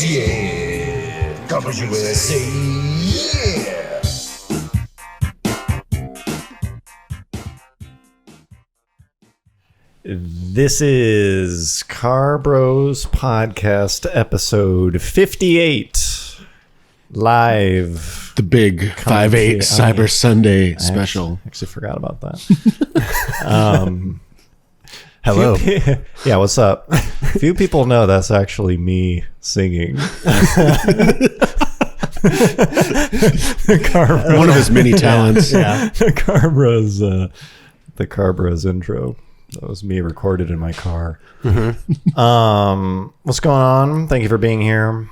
yeah. Carbros USA, yeah. This is Car Bros Podcast episode 58, live. The big 5/8 Cyber Sunday special. Actually forgot about that. Hello. Yeah, what's up? Few people know that's actually me singing. One of his many talents. Yeah. The Car Bros intro. That was me recorded in my car. Mm-hmm. What's going on? Thank you for being here.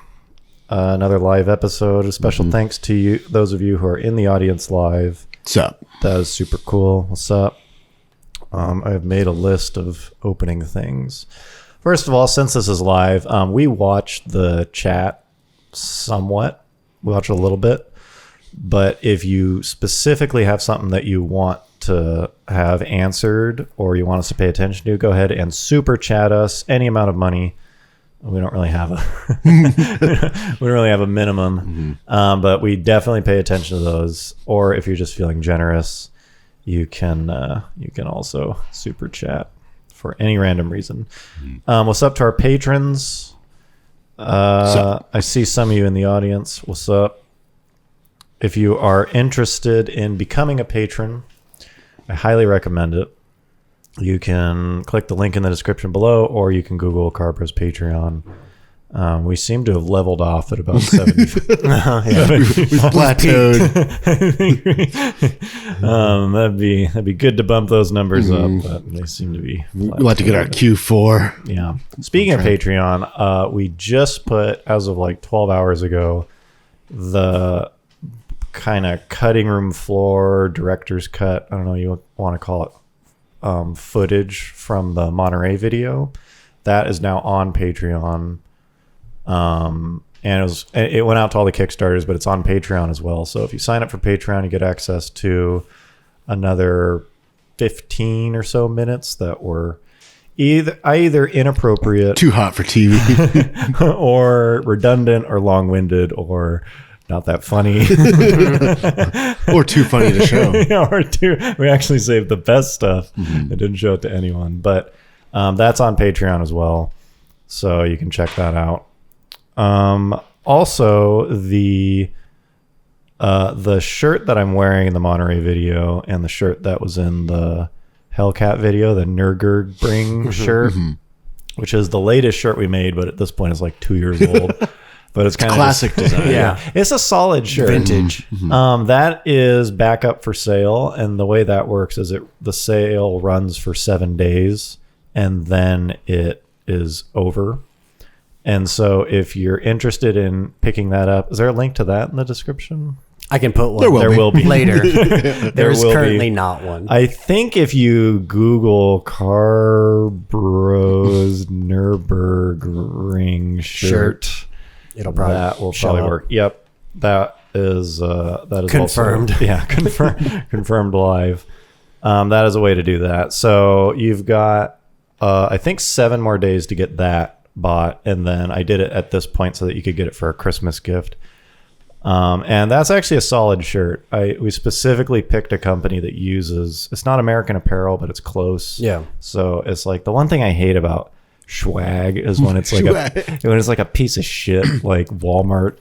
Another live episode. A special thanks to you, those of you who are in the audience live. What's up? That is super cool. What's up? I've made a list of opening things. First of all, since this is live, we watched the chat somewhat. We watched a little bit. But if you specifically have something that you want to have answered or you want us to pay attention to, go ahead and super chat us any amount of money. We don't really have a minimum, but we definitely pay attention to those. Or if you're just feeling generous, you can also super chat for any random reason. What's up to our patrons? I see some of you in the audience. What's up? If you are interested in becoming a patron, I highly recommend it. You can click the link in the description below, or you can Google Car Bros Patreon. We seem to have leveled off at about 70. We've plateaued. That'd be good to bump those numbers up, but they seem to be. We'll have to get our Q4. Yeah. Speaking of Patreon, we just put, as of like 12 hours ago, the kind of cutting room floor, director's cut, I don't know you want to call it, footage from the Monterey video. That is now on Patreon. And it went out to all the Kickstarters, but it's on Patreon as well. So if you sign up for Patreon, you get access to another 15 or so minutes that were either inappropriate, too hot for TV, or redundant, or long-winded, or not that funny, or too funny to show. We actually saved the best stuff and didn't show it to anyone. But that's on Patreon as well, so you can check that out. Also, the shirt that I'm wearing in the Monterey video and the shirt that was in the Hellcat video, the Nürburgring shirt, which is the latest shirt we made, but at this point is like 2 years old. But it's kind of classic design. Yeah, it's a solid shirt. Vintage. That is back up for sale, and the way that works is the sale runs for 7 days, and then it is over. And so if you're interested in picking that up, is there a link to that in the description? I can put one. There will be. Later. There's currently not one. I think if you Google Car Bros Nürburgring shirt, it'll probably that will probably work. Yep, that is confirmed. Also, yeah, confirmed live. That is a way to do that. So you've got I think 7 more days to get that bought, and then I did it at this point so that you could get it for a Christmas gift. And that's actually a solid shirt. We specifically picked a company that uses, it's not American Apparel, but it's close. Yeah. So it's like the one thing I hate about swag is when it's like a piece of shit, like Walmart,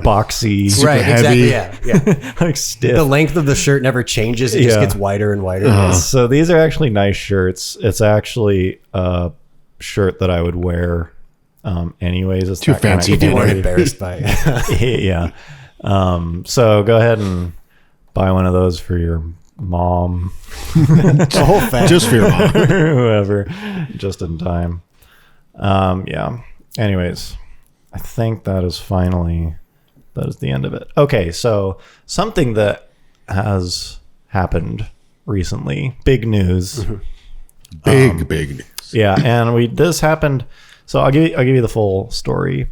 boxy, super heavy. Exactly. Yeah. like stiff. The length of the shirt never changes. It just gets wider and wider. So these are actually nice shirts. It's actually a shirt that I would wear anyways. It's too fancy if you weren't embarrassed by it. Yeah. So go ahead and buy one of those for your mom. The whole family. Just for your mom. Whoever, just in time. Yeah. Anyways, I think that is the end of it. Okay, so something that has happened recently, big news. Big news. Yeah, and this happened. So I'll give you the full story.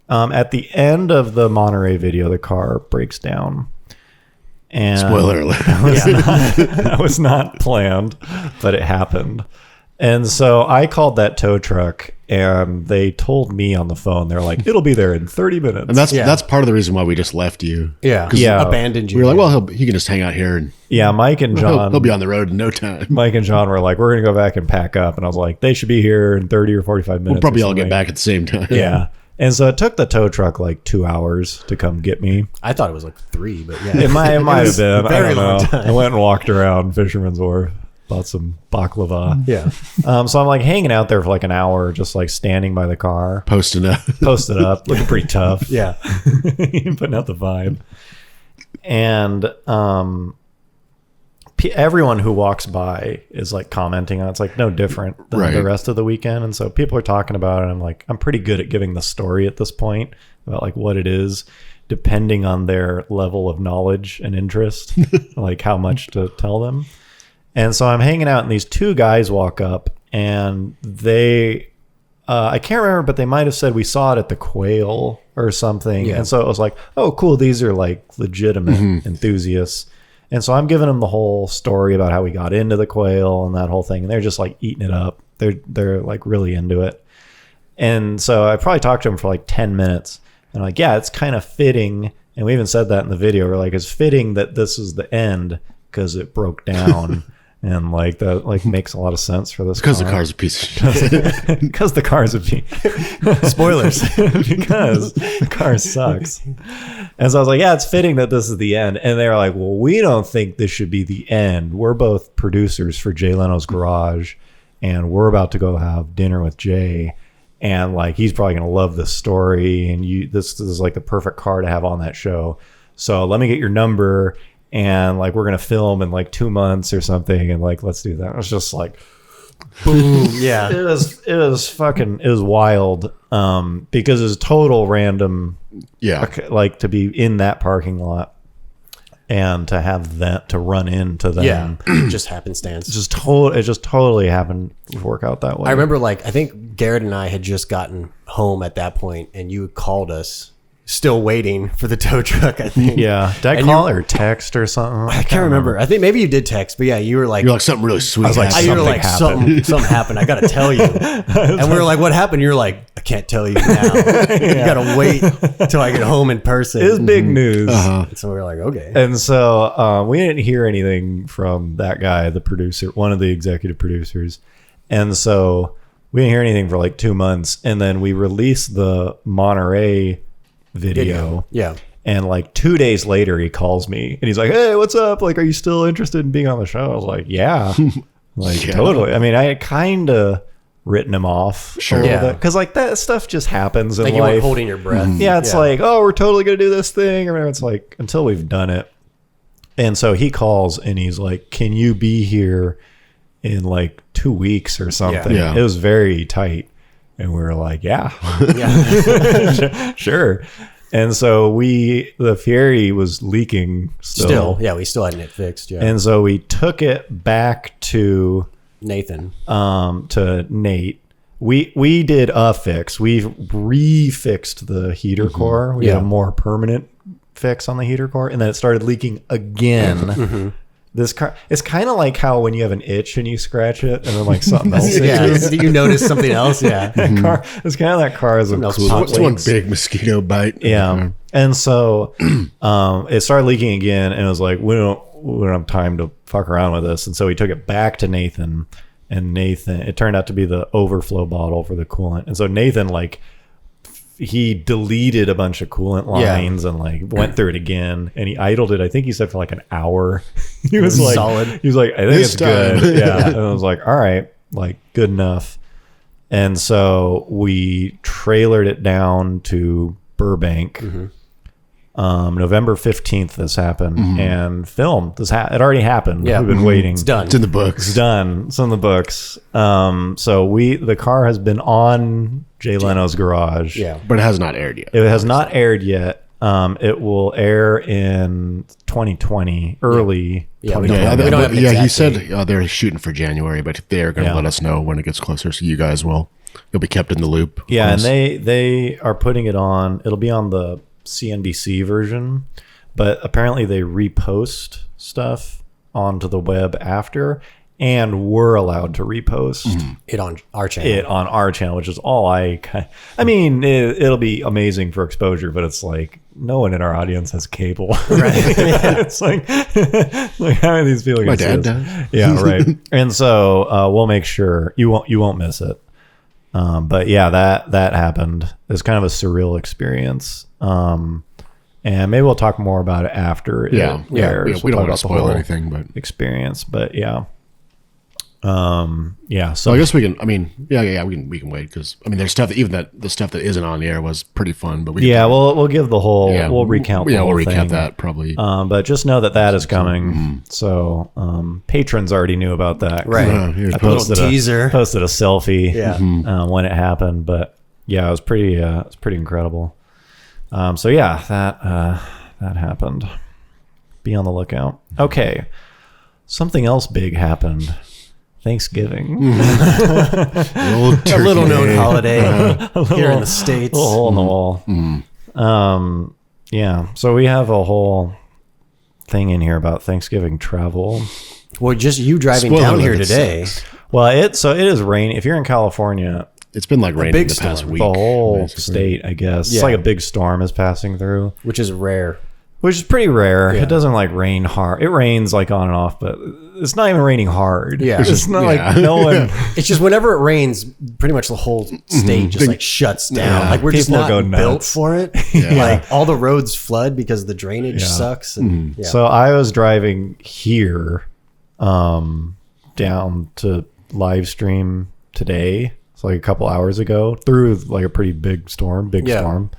At the end of the Monterey video, the car breaks down. And spoiler alert. That was not planned, but it happened. And so I called that tow truck, and they told me on the phone, they're like, it'll be there in 30 minutes. And that's part of the reason why we just left you. Yeah. 'Cause Abandoned you. We were like, well, he can just hang out here and Mike and John. he'll be on the road in no time. Mike and John were like, we're going to go back and pack up. And I was like, they should be here in 30 or 45 minutes. We'll probably all get back at the same time. Yeah. And so it took the tow truck like 2 hours to come get me. I thought it was like 3, but yeah. It might have been. Very I don't long know. time. I went and walked around Fisherman's Wharf, bought some baklava. Yeah. So I'm like hanging out there for like an hour, just like standing by the car, Posted up. posted up, looking pretty tough. Yeah. Putting out the vibe. And everyone who walks by is like commenting on it. It's like no different than Right. the rest of the weekend. And so people are talking about it. I'm like, I'm pretty good at giving the story at this point about like what it is, depending on their level of knowledge and interest, like how much to tell them. And so I'm hanging out and these two guys walk up and they, I can't remember, but they might have said we saw it at the Quail or something. Yeah. And so it was like, oh, cool. These are like legitimate enthusiasts. And so I'm giving them the whole story about how we got into the Quail and that whole thing. And they're just like eating it up. They're like really into it. And so I probably talked to them for like 10 minutes. And I'm like, yeah, it's kind of fitting. And we even said that in the video. We're like, it's fitting that this is the end because it broke down. And like that like makes a lot of sense for this Because the car. car's a piece of shit. Because the car's a piece. Spoilers. Because the car sucks. And so I was like, yeah, it's fitting that this is the end. And they were like, well, we don't think this should be the end. We're both producers for Jay Leno's Garage, and we're about to go have dinner with Jay. And like, he's probably going to love this story. And this is like the perfect car to have on that show. So let me get your number. And like, we're going to film in like 2 months or something. And like, let's do that. It was just like, Boom. Yeah. it was wild. Because it was total random. Yeah. Like to be in that parking lot and to have that to run into them. Yeah. Just happenstance. It just totally happened to work out that way. I remember like, I think Garrett and I had just gotten home at that point and you called us still waiting for the tow truck, I think. Yeah. Did I And call or text or something? I can't remember. I think maybe you did text, but yeah, you were like, You're like, something really sweet. I was like, happened. you were something like, happened. something happened. I got to tell you. And we were like, what happened? You're like, I can't tell you now. You got to wait till I get home in person. It was big news. And so we were like, okay. And so we didn't hear anything from that guy, the producer, one of the executive producers. And so we didn't hear anything for like 2 months. And then we released the Monterey video. Yeah. And like 2 days later, he calls me and he's like, hey, what's up? Like, are you still interested in being on the show? I was like, yeah. Like, Yeah. totally. I mean, I had kind of written him off Sure. a little Yeah. bit. Because like that stuff just happens in Like you life. weren't holding your breath. Yeah, it's like, oh, we're totally going to do this thing. Or whatever. It's like, until we've done it. And so he calls and he's like, can you be here in like 2 weeks or something? Yeah. It was very tight. And we were like, yeah, yeah. sure. And so the Fieri was leaking still. Yeah, we still hadn't it fixed. Yeah. And so we took it back to Nathan. Nate. We did a fix. We refixed the heater core. We Yeah. had a more permanent fix on the heater core, and then it started leaking again. This car, it's kind of like how when you have an itch and you scratch it, and then like something else. Yeah. itches. Did you notice something else? Yeah. That car, it's kind of that car is a else cool pops It's one place. big mosquito bite. Yeah. And so it started leaking again, and it was like, we don't have time to fuck around with this. And so we took it back to Nathan, and Nathan, it turned out to be the overflow bottle for the coolant. And so Nathan, like, he deleted a bunch of coolant lines and like went through it again, and he idled it. I think he said for like an hour. He was like, solid. He was like, I think This it's time. good. Yeah. And I was like, all right, like good enough. And so we trailered it down to Burbank. November 15th this happened, and filmed this. It already happened. Yeah. We've been waiting. It's done. It's in the books. It's done. It's in the books. So the car has been on Jay Leno's Garage. Yeah. But it has not aired yet. It has not aired yet. It will air in 2020, early Yeah, we 2020. don't- we don't have an he exact said date. they're shooting for January, but they're going to Yeah. let us know when it gets closer, so you guys will. You'll be kept in the loop. Yeah, on and this. they are putting it on. It'll be on the CNBC version, but apparently they repost stuff onto the web after, and we're allowed to repost it on our channel. which is all I mean, it'll be amazing for exposure, but it's like no one in our audience has cable. Right. It's like how many of these people My can dad see this? does. Yeah, right. And so we'll make sure you won't miss it. But yeah, that happened. It's kind of a surreal experience. And maybe we'll talk more about it after. Yeah. it airs. We We'll don't talk want to about the spoil whole anything, but experience. But yeah. Yeah. So I guess we can. I mean, yeah. We can wait because I mean, there's stuff that even the stuff that isn't on the air was pretty fun. But we'll give the whole. We'll recount. Yeah, we'll the whole recap thing. that probably. But just know that is coming. So patrons already knew about that. Right. Here's I a posted teaser. Posted a selfie. Yeah. When it happened, but yeah, it was pretty incredible. So yeah, that happened. Be on the lookout. Okay, something else big happened. Thanksgiving. a A little known holiday here in the States. A little hole in the wall. Yeah. So we have a whole thing in here about Thanksgiving travel. Well, just you driving Spoiler down here alert, it today. sucks. Well, it is raining. If you're in California, It's been like raining big the past storm. week. the whole basically. state, I guess. Yeah. It's like a big storm is passing through, Which is rare. which is pretty rare. Yeah. It doesn't like rain hard. It rains like on and off, but it's not even raining hard. Yeah. It's not Yeah. like no one. It's just whenever it rains, pretty much the whole state just like shuts down. Yeah. Like we're just People not go built nuts. for it. Yeah. Like all the roads flood because the drainage sucks. And, yeah. So I was driving here down to live stream today. It's like a couple hours ago through like a pretty big storm, storm.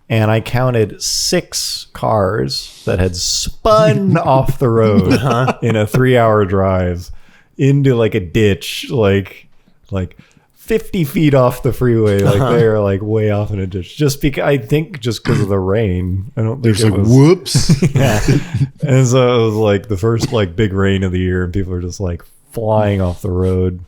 And I counted 6 cars that had spun off the road in a 3-hour drive into like a ditch, like 50 feet off the freeway. Like they're like way off in a ditch. Just because I think just because of the rain. I don't think There's it like was, whoops. yeah. And so it was like the first like big rain of the year, and people are just like flying off the road.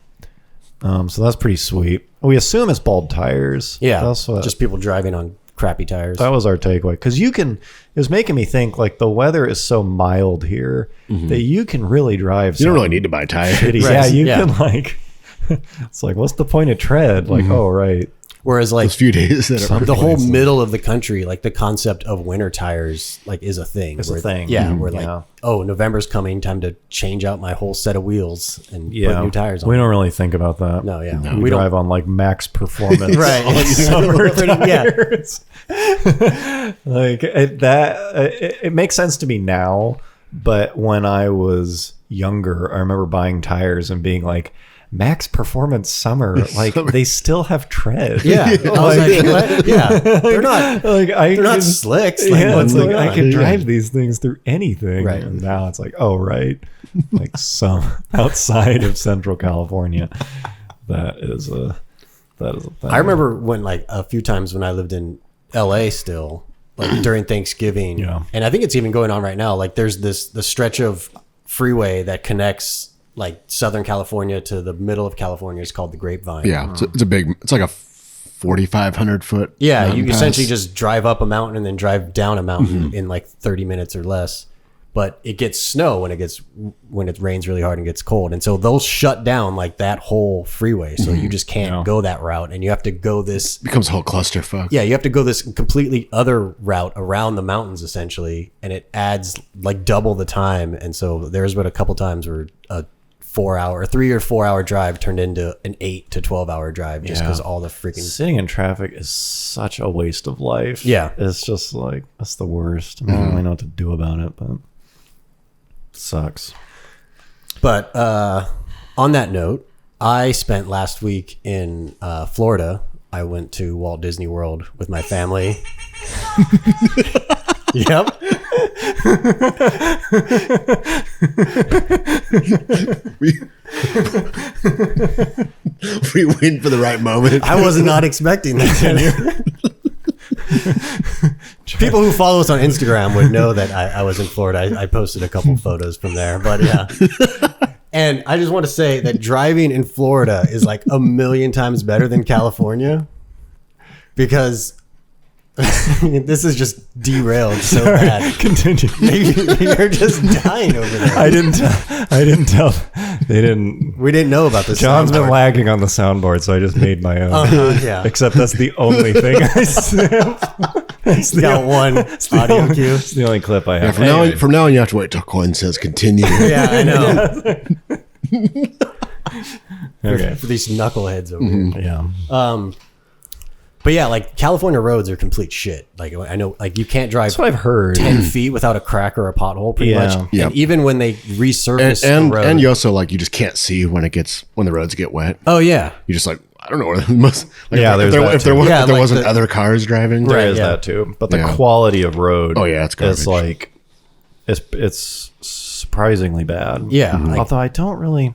So that's pretty sweet. We assume it's bald tires. yeah. That's what, Just people driving on crappy tires. that was our takeaway. Because it was making me think like the weather is so mild here that you can really drive. You don't really need to buy tires. shitty. Right. Yeah, you Yeah. can like. It's like, what's the point of tread? Like, oh right. Whereas like Those few days that are the whole middle of the country, like the concept of winter tires, like is a thing. It's a thing. Yeah, Mhm. we're like, Yeah. oh, November's coming, time to change out my whole set of wheels and put Yeah, new tires on. we don't really think about that. No, yeah. We We drive on like max performance. Right. Summer Yeah. tires. Like it makes sense to me now, but when I was younger, I remember buying tires and being like, max performance summer, like they still have tread. Yeah, I was like, what? Yeah, they're not. Like They're not slicks. Like, Yeah, what's it's like going I on? could drive these things through anything. Right. And now it's like, oh right, like some outside of Central California, that is a thing. I remember when like a few times when I lived in LA still, like during Thanksgiving, Yeah. and I think it's even going on right now. Like there's the stretch of freeway that connects like Southern California to the middle of California is called the Grapevine. Yeah, it's like a 4,500 foot. Yeah, mountain you pass. essentially just drive up a mountain and then drive down a mountain in like 30 minutes or less. But it gets snow when it rains really hard and gets cold, and so they'll shut down like that whole freeway. So you just can't go that route, and you have to go this. becomes a whole clusterfuck. Yeah, you have to go this completely other route around the mountains essentially, and it adds like double the time. And so there's been a couple times where a 3 or 4 hour drive turned into an 8 to 12 hour drive just because all the freaking sitting in traffic is such a waste of life. Yeah. It's just like, that's the worst. I don't really know what to do about it, but it sucks. But on that note, I spent last week in Florida. I went to Walt Disney World with my family. Yep. We wait for the right moment. I was not expecting that. People who follow us on Instagram would know that I was in Florida. I posted a couple photos from there, but yeah. And I just want to say that driving in Florida is like a million times better than California because this is just derailed so bad. Continue. You're just dying over there. I didn't tell They didn't. We didn't know about this. John's been soundboard. lagging on the soundboard, so I just made my own. Yeah. Except that's the only thing I stamped. He's got one audio cue. It's the only clip I have. From now on, you have to wait till Coin says continue. Yeah, I know. Okay. For these knuckleheads over here. Yeah. But yeah, like California roads are complete shit. Like I know, like you can't drive That's what I've heard. 10 feet without a crack or a pothole pretty Yeah. much. Yeah. And even when they resurface and the road. and you also like you just can't see when the roads get wet. Oh yeah. You just like I don't know where the most. Like, Yeah, there's that if there, too. was, Yeah, if there like wasn't the- other cars driving. There Right, is yeah. that too, but the Yeah. quality of road, Oh, yeah, it's garbage. is like it's surprisingly bad. Yeah, like- although I don't really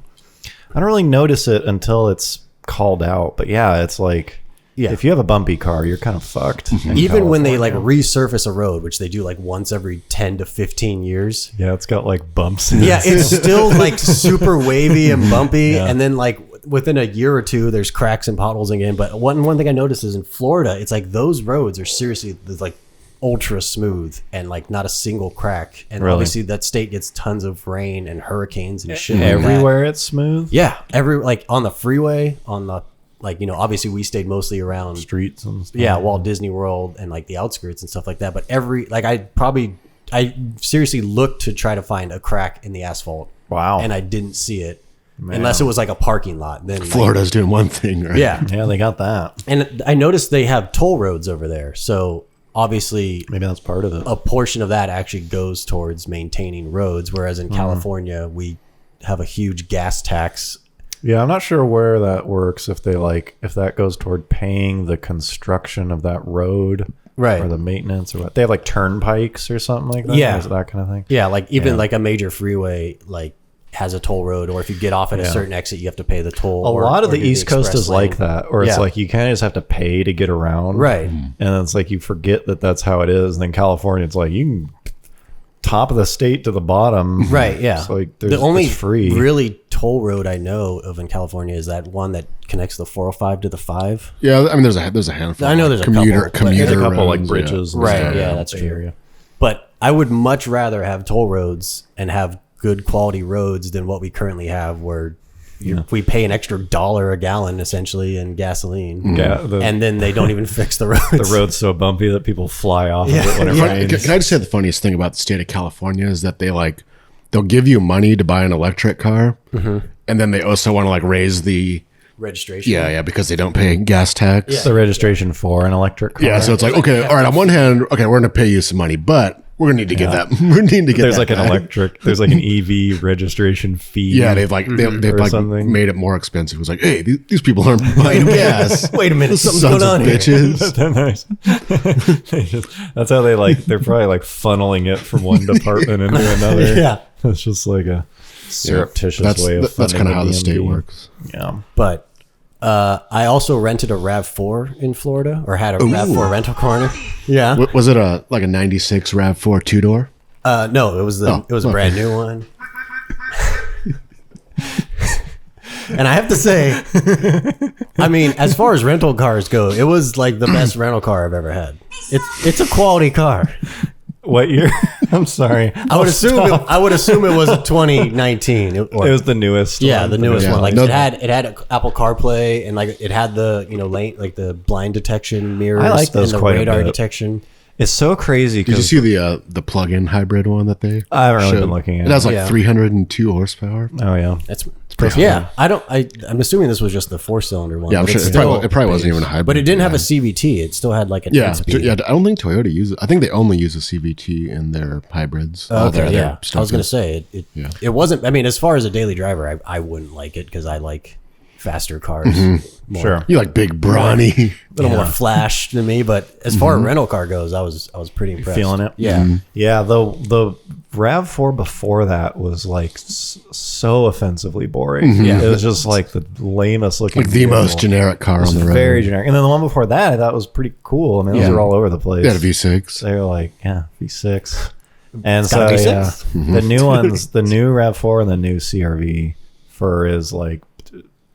notice it until it's called out. But yeah, it's like Yeah. if you have a bumpy car, you're kind of fucked. in Even when they like California. resurface a road, which they do like once every 10 to 15 years. yeah, it's got like bumps. In Yeah, it. it's still like super wavy and bumpy. And then like within a year or two, there's cracks and potholes again. But one thing I noticed is in Florida, it's like those roads are seriously like ultra smooth and like not a single crack. And Really? obviously that state gets tons of rain and hurricanes and shit. like that. everywhere it's smooth. Yeah, like on the freeway, on the like obviously we stayed mostly around Streets and stuff. yeah, Walt Disney World and like the outskirts and stuff like that. But I seriously looked to try to find a crack in the asphalt. Wow. And I didn't see it unless it was like a parking lot. Then like, Florida's doing one thing, right? yeah. Yeah, they got that. And I noticed they have toll roads over there. So obviously Maybe that's part of it. a portion of that actually goes towards maintaining roads. Whereas in California, we have a huge gas tax. Yeah, I'm not sure where that works. If that goes toward paying the construction of that road, Right. or the maintenance, or what they have like turnpikes or something like that. Yeah. Or is it that kind of thing? Yeah, like even Yeah. like a major freeway like has a toll road, or if you get off at a Yeah. certain exit, you have to pay the toll. A lot of or the do East Coast express is like lane. that, or it's Yeah. like you kind of just have to pay to get around, Right. And it's like you forget that that's how it is. And then California, it's like you can top of the state to the bottom, Right, yeah. It's like The only it's free. really toll road I know of in California is that one that connects the 405 to the 5. Yeah, I mean, there's a handful. I know there's a commuter, couple, but There's a commuter couple like roads, bridges, and Right, stuff yeah, in that's the true. area. But I would much rather have toll roads and have good quality roads than what we currently have, where we pay an extra $1 a gallon essentially in gasoline, Yeah, and then they don't even fix the roads. the road's so bumpy that people fly off Yeah. of it when it Yeah, rains. can I just say the funniest thing about the state of California is that they'll give you money to buy an electric car, and then they also want to like raise the Registration. yeah because they don't pay gas tax. It's the registration for an electric car. Yeah, so it's like okay, all right. On one hand, okay, we're gonna pay you some money, but we're gonna need to get that. We need to get There's that like an back. electric. There's like an EV registration fee. Yeah, they've like something. made it more expensive. It was like, hey, these people aren't buying gas. Wait a minute, something's Sons going on of here. bitches. Nice. That's how they're probably like funneling it from one department into another. Yeah. It's just like a surreptitious way of That's kind funding of how the state DMV. works. Yeah. But I also rented a RAV4 in Florida, or had a RAV4 rental corner. Yeah. Was it a 96 RAV4 2-door? No, it was a okay. brand new one. And I have to say, I mean, as far as rental cars go, it was like the best rental car I've ever had. It's a quality car. What year? I'm sorry. I would assume it was a 2019. It was the newest. Yeah, one. the newest Yeah. one. Like No- it had Apple CarPlay, and like it had the lane, like the blind detection mirrors, I like those and the quite a radar bit. detection. It's so crazy Did you because see the plug-in hybrid one that they? I haven't really showed? been looking at It has it. like Yeah. 302 horsepower. Oh yeah. That's pretty yeah. I'm assuming this was just the 4-cylinder one. Yeah, I'm but sure it's it probably wasn't even a hybrid. But it didn't have a CVT. It still had like an Yeah, 8-speed. yeah. I don't think Toyota uses. I think they only use a CVT in their hybrids. Okay, their yeah. stuff I was gonna is- say it wasn't. I mean, as far as a daily driver, I wouldn't like it because I like faster cars. More, Sure. You like big brawny. a little more flash than me. But as far as rental car goes, I was pretty impressed. Feeling it? Yeah. Yeah, the RAV4 before that was like so offensively boring. Yeah. It was just like the lamest looking. Like the vehicle. most generic car on the road. Very generic. And then the one before that I thought was pretty cool. I mean, those Yeah. were all over the place. They had a V6. They were like, yeah, V6. And It's so got a yeah, V6. the new ones, the new RAV4 and the new CRV for as like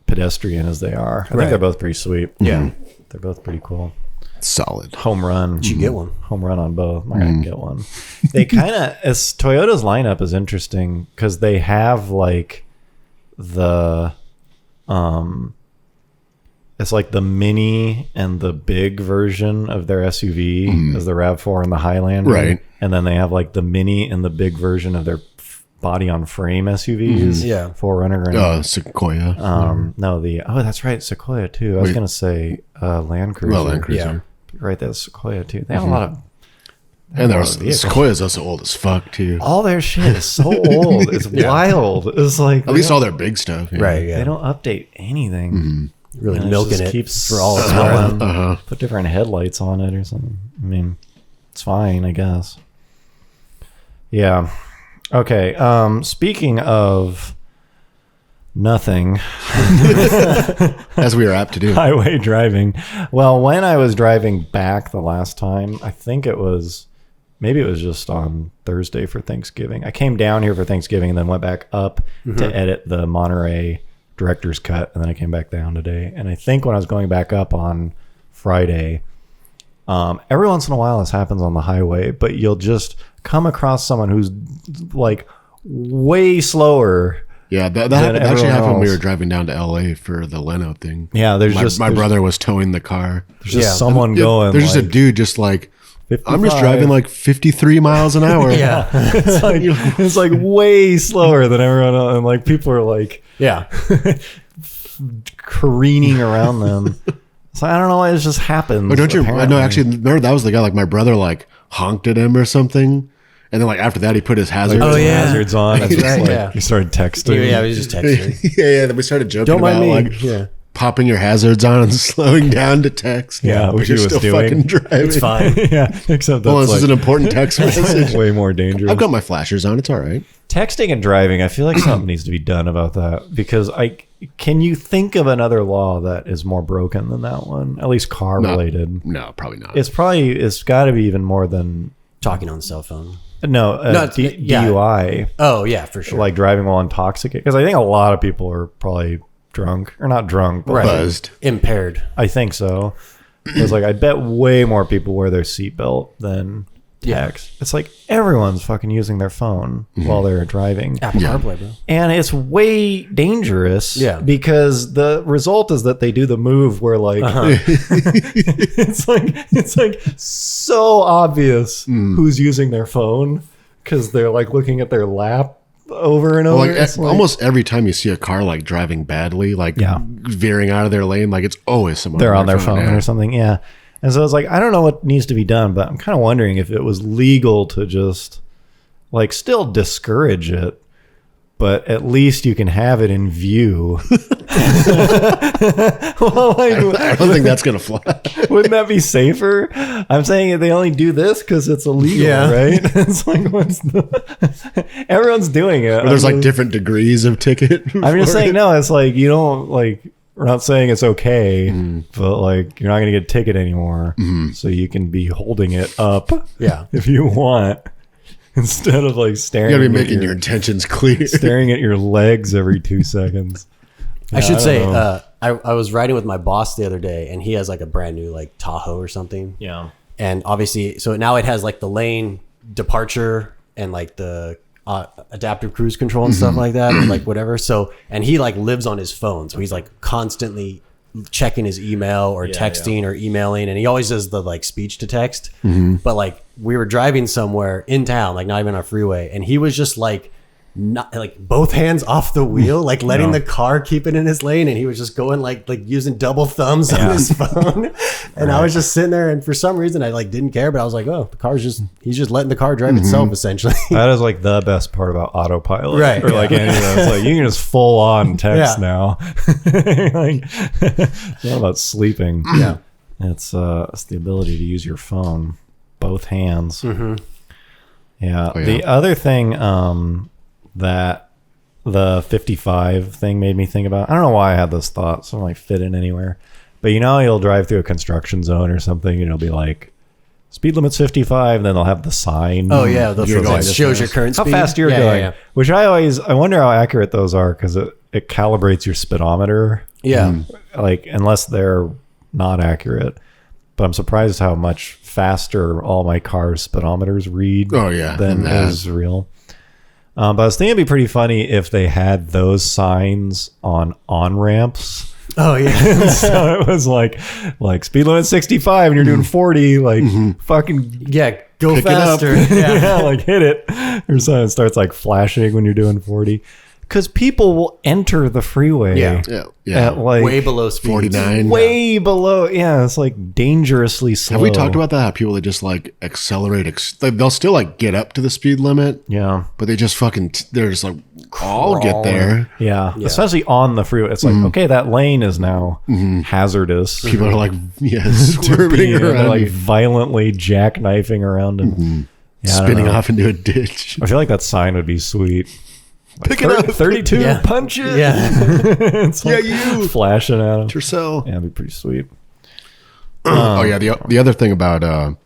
pedestrian as they are. I think Right. they're both pretty sweet. Yeah. They're both pretty cool. Solid. Home run. Did you get one? Home run on both. I'm gonna get one. They kind of, as Toyota's lineup is interesting because they have like the it's like the mini and the big version of their SUV is the RAV4 and the Highlander. Right. And then they have like the mini and the big version of their body on frame SUVs. Yeah. 4Runner and Sequoia. that's right, Sequoia too. I was gonna say Land Cruiser. Well, Land Cruiser. Yeah. Right, that's Sequoia too. They have a lot of And Sequoia's also old as fuck too. all their shit is so old. It's wild. It's like At least all their big stuff. Yeah. Right. Yeah. they don't update anything. really And milking just it keeps for all it's smelling. worth. Put different headlights on it or something. I mean, it's fine, I guess. Yeah. Okay. Speaking of nothing, As we are apt to do. highway driving. Well, when I was driving back the last time, I think maybe it was just on Thursday for Thanksgiving. I came down here for Thanksgiving and then went back up to edit the Monterey director's cut, and then I came back down today. And I think when I was going back up on Friday, every once in a while this happens on the highway, but you'll just come across someone who's like way slower. Yeah, that than actually everyone happened when we else. were driving down to LA for the Leno thing. Yeah, there's My brother was towing the car. just someone going. There's just a like, dude just like, I'm just 55. driving like 53 miles an hour. Yeah. it's like way slower than everyone else, and like people are like Yeah. careening around them. So I don't know why it just happens. Oh, don't you? apparently. No, actually, remember that was the guy. Like my brother, like honked at him or something, and then like after that, he put his hazards. Like, Oh, the yeah. hazards on. It's just right, like, yeah. You started texting. Yeah, we was just texting. yeah. Then we started joking Don't mind about me. like Yeah. popping your hazards on and slowing down to text. Yeah, but which you're he was still doing. fucking driving. It's fine. yeah, except Well, that's this is an like important text message. way more dangerous. I've got my flashers on. It's all right. Texting and driving, I feel like something needs to be done about that, because can you think of another law that is more broken than that one? At least car related. No, probably not. It's got to be even more than Talking on the cell phone. no, it's- yeah. DUI, Oh, yeah, for sure. like driving while intoxicated. Because I think a lot of people are probably drunk or not drunk, but Right. buzzed. Impaired. I think so. It's like I bet way more people wear their seatbelt than text. It's like everyone's fucking using their phone while they're driving. Apple CarPlay, bro. And it's way dangerous, Yeah. because the result is that they do the move where like it's like so obvious who's using their phone, because they're like looking at their lap over and over. Like, It's like- almost every time you see a car like driving badly, like veering out of their lane, like it's always someone. they're on their phone yeah. or something. Yeah. And so it's like, I don't know what needs to be done, but I'm kind of wondering if it was legal to just like still discourage it, but at least you can have it in view. Well, like, I don't think that's gonna fly. wouldn't that be safer? I'm saying they only do this because it's illegal, Yeah. right? It's like, everyone's doing it. There's like different degrees of ticket. I'm just saying, no, it's like, you don't like, we're not saying it's okay, but like, you're not going to get a ticket anymore. So you can be holding it up Yeah. if you want, instead of like You staring gotta be at making your intentions clear. staring at your legs every 2 seconds. I should don't say, know. I was riding with my boss the other day, and he has like a brand new like Tahoe or something. Yeah. And obviously, so now it has like the lane departure and like the adaptive cruise control and stuff like that, and like whatever. So, and he like lives on his phone, so he's like constantly checking his email or texting or emailing, and he always does the like speech to text. But like we were driving somewhere in town, like not even on a freeway, and he was just like not like both hands off the wheel, like letting the car keep it in his lane, and he was just going like using double thumbs on his phone. And I was just sitting there, and for some reason I like didn't care, but I was like, oh, he's just letting the car drive itself essentially. That is like the best part about autopilot, Right, Or like any of those. Like you can just full on text Yeah. now. Like, it's not about sleeping. Yeah. It's the ability to use your phone, both hands. Yeah. yeah. The other thing that the 55 thing made me think about, I don't know why I had this thought, so it might fit in anywhere. But you know, you'll drive through a construction zone or something, and it'll be like, speed limit's 55, and then they'll have the sign. Oh yeah, the You're going that this shows your fast. current How speed. fast you're Yeah, going. yeah, Which I wonder how accurate those are, because it calibrates your speedometer. yeah. Like, unless they're not accurate. But I'm surprised how much faster all my car's speedometers read Oh, yeah, than than that. is real. But I was thinking it'd be pretty funny if they had those signs on ramps. Oh yeah. So it was like speed limit 65 and you're doing 40, like fucking Yeah, go Pick it up. faster. yeah, like hit it. Or so it starts like flashing when you're doing 40. Because people will enter the freeway Yeah. at like Way below speed. 49. way below. Yeah, it's like dangerously slow. Have we talked about that? How people that just like accelerate? They'll still like get up to the speed limit, Yeah. but they just fucking. They're just like, I'll get there. Yeah, especially on the freeway. It's like, okay, that lane is now hazardous. People are like, swerving Yeah, they're around, like you, violently jackknifing around and I don't spinning know. off into a ditch. I feel like that sign would be sweet. Like, Pick it up. 32, Yeah. punch it. Yeah. It's like you. flashing at him. Yourself. Yeah, it'd be pretty sweet. Oh yeah. The other thing about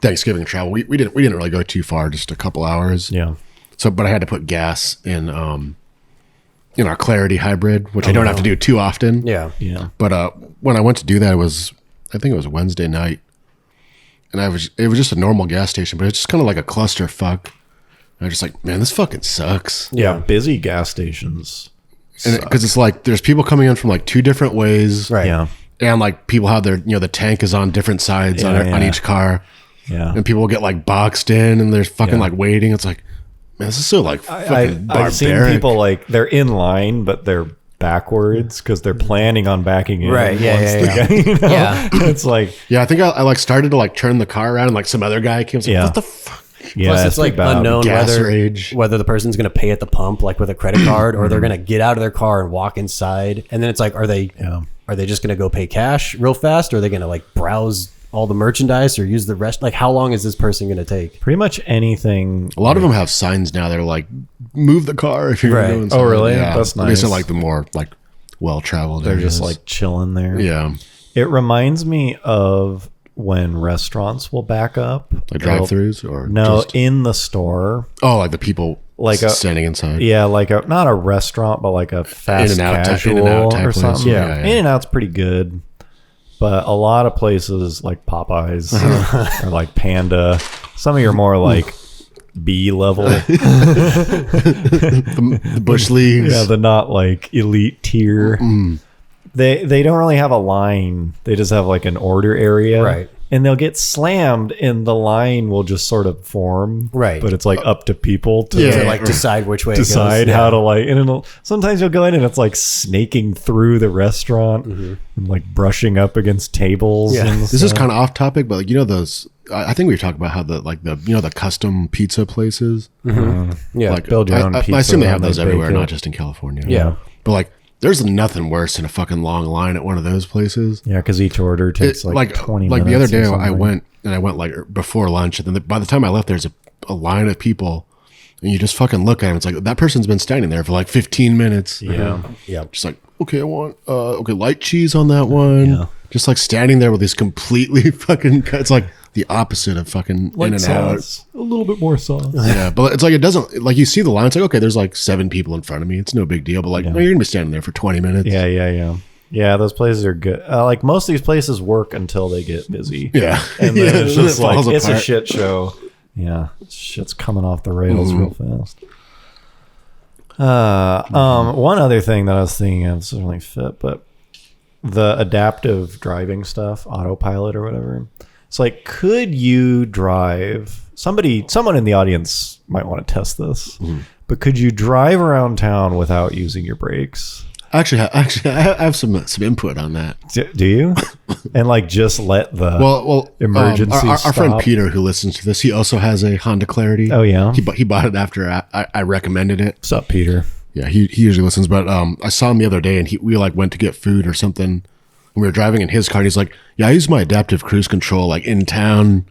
Thanksgiving travel, we didn't really go too far, just a couple hours. Yeah. So, but I had to put gas in our Clarity hybrid, which I don't have to do too often. Yeah. Yeah. But when I went to do that, I think it was Wednesday night, and it was just a normal gas station, but it's just kind of like a clusterfuck. I was just like, man, this fucking sucks. Yeah. Busy gas stations. Because it's like there's people coming in from like two different ways, Right. Yeah. and like people have their the tank is on different sides on Yeah. each car, Yeah. and people get like boxed in, and there's fucking like waiting. It's like, man, this is so like fucking I've seen barbaric. people like they're in line, but they're backwards because they're planning on backing in. Right, yeah, once yeah, the yeah. guy- you know? Yeah. It's like, Yeah, I think I like started to like turn the car around, and like some other guy came. I was like, Yeah. what the fuck? yeah, Plus, it's like pretty bad. unknown Gas rage. whether the person's going to pay at the pump, like with a credit card, or they're going to get out of their car and walk inside. And then it's like, are they just going to go pay cash real fast, or are they going to like browse all the merchandise or use the rest? Like, how long is this person going to take? Pretty much anything. A lot of them have signs now. They're like, move the car if you're Right. doing Oh, something. really? Yeah. That's These are nice. like the more like well-traveled. They're just areas. like chilling there. yeah, It reminds me of when restaurants will back up. like drive-throughs or No, just, in the store. like the people Like standing inside. Yeah, like not a restaurant, but like a fast In-N-Out type- casual In-N-Out type or place. something. Yeah, yeah. In-N-Out's pretty good, but a lot of places like Popeyes or like Panda, some of your more like B level, The bush leagues. yeah, the not like elite tier. They don't really have a line. They just have like an order area, Right. And they'll get slammed, and the line will just sort of form, Right. But it's like up to people to Yeah. To like decide which way decide it goes. how to like, and it'll sometimes you'll go in and it's like snaking through the restaurant and like brushing up against tables. Yeah. And This is kind of off topic, but like those. I think we've talked about how the custom pizza places. Yeah. Like build your own I pizza assume they have and those they bake everywhere, it. not just in California. Yeah. but like there's nothing worse than a fucking long line at one of those places. yeah, because each order takes like 20 like minutes. the other day or I something. went like before lunch, and then by the time I left, there's a line of people, and you just fucking look at them. It's like that person's been standing there for like 15 minutes. Yeah. Yeah. Just like, okay, I want light cheese on that one. Yeah. Just like standing there with these completely fucking. It's like the opposite of fucking Like in and out. sauce. A little bit more sauce. Yeah, but it's like it doesn't like you see the line. It's like, okay, there's like 7 people in front of me. It's no big deal. But like, no, you're gonna be standing there for 20 minutes. Yeah, those places are good. Like most of these places work until they get busy. Yeah. And then Yeah, it's then just it like falls it's a apart. shit show. Yeah, shit's coming off the rails real fast. One other thing that I was thinking of, this doesn't really fit, but the adaptive driving stuff, autopilot or whatever. It's like, could you drive? Someone in the audience might want to test this, but could you drive around town without using your brakes? Actually, I have some input on that. Do you? And like just let the Well, emergency our friend stop. Peter, who listens to this, he also has a Honda Clarity. Oh, yeah? he bought it after I recommended it. What's up, Peter? Yeah, he usually listens, but I saw him the other day, and we like went to get food or something. And we were driving in his car, and he's like, "Yeah, I use my adaptive cruise control like in town,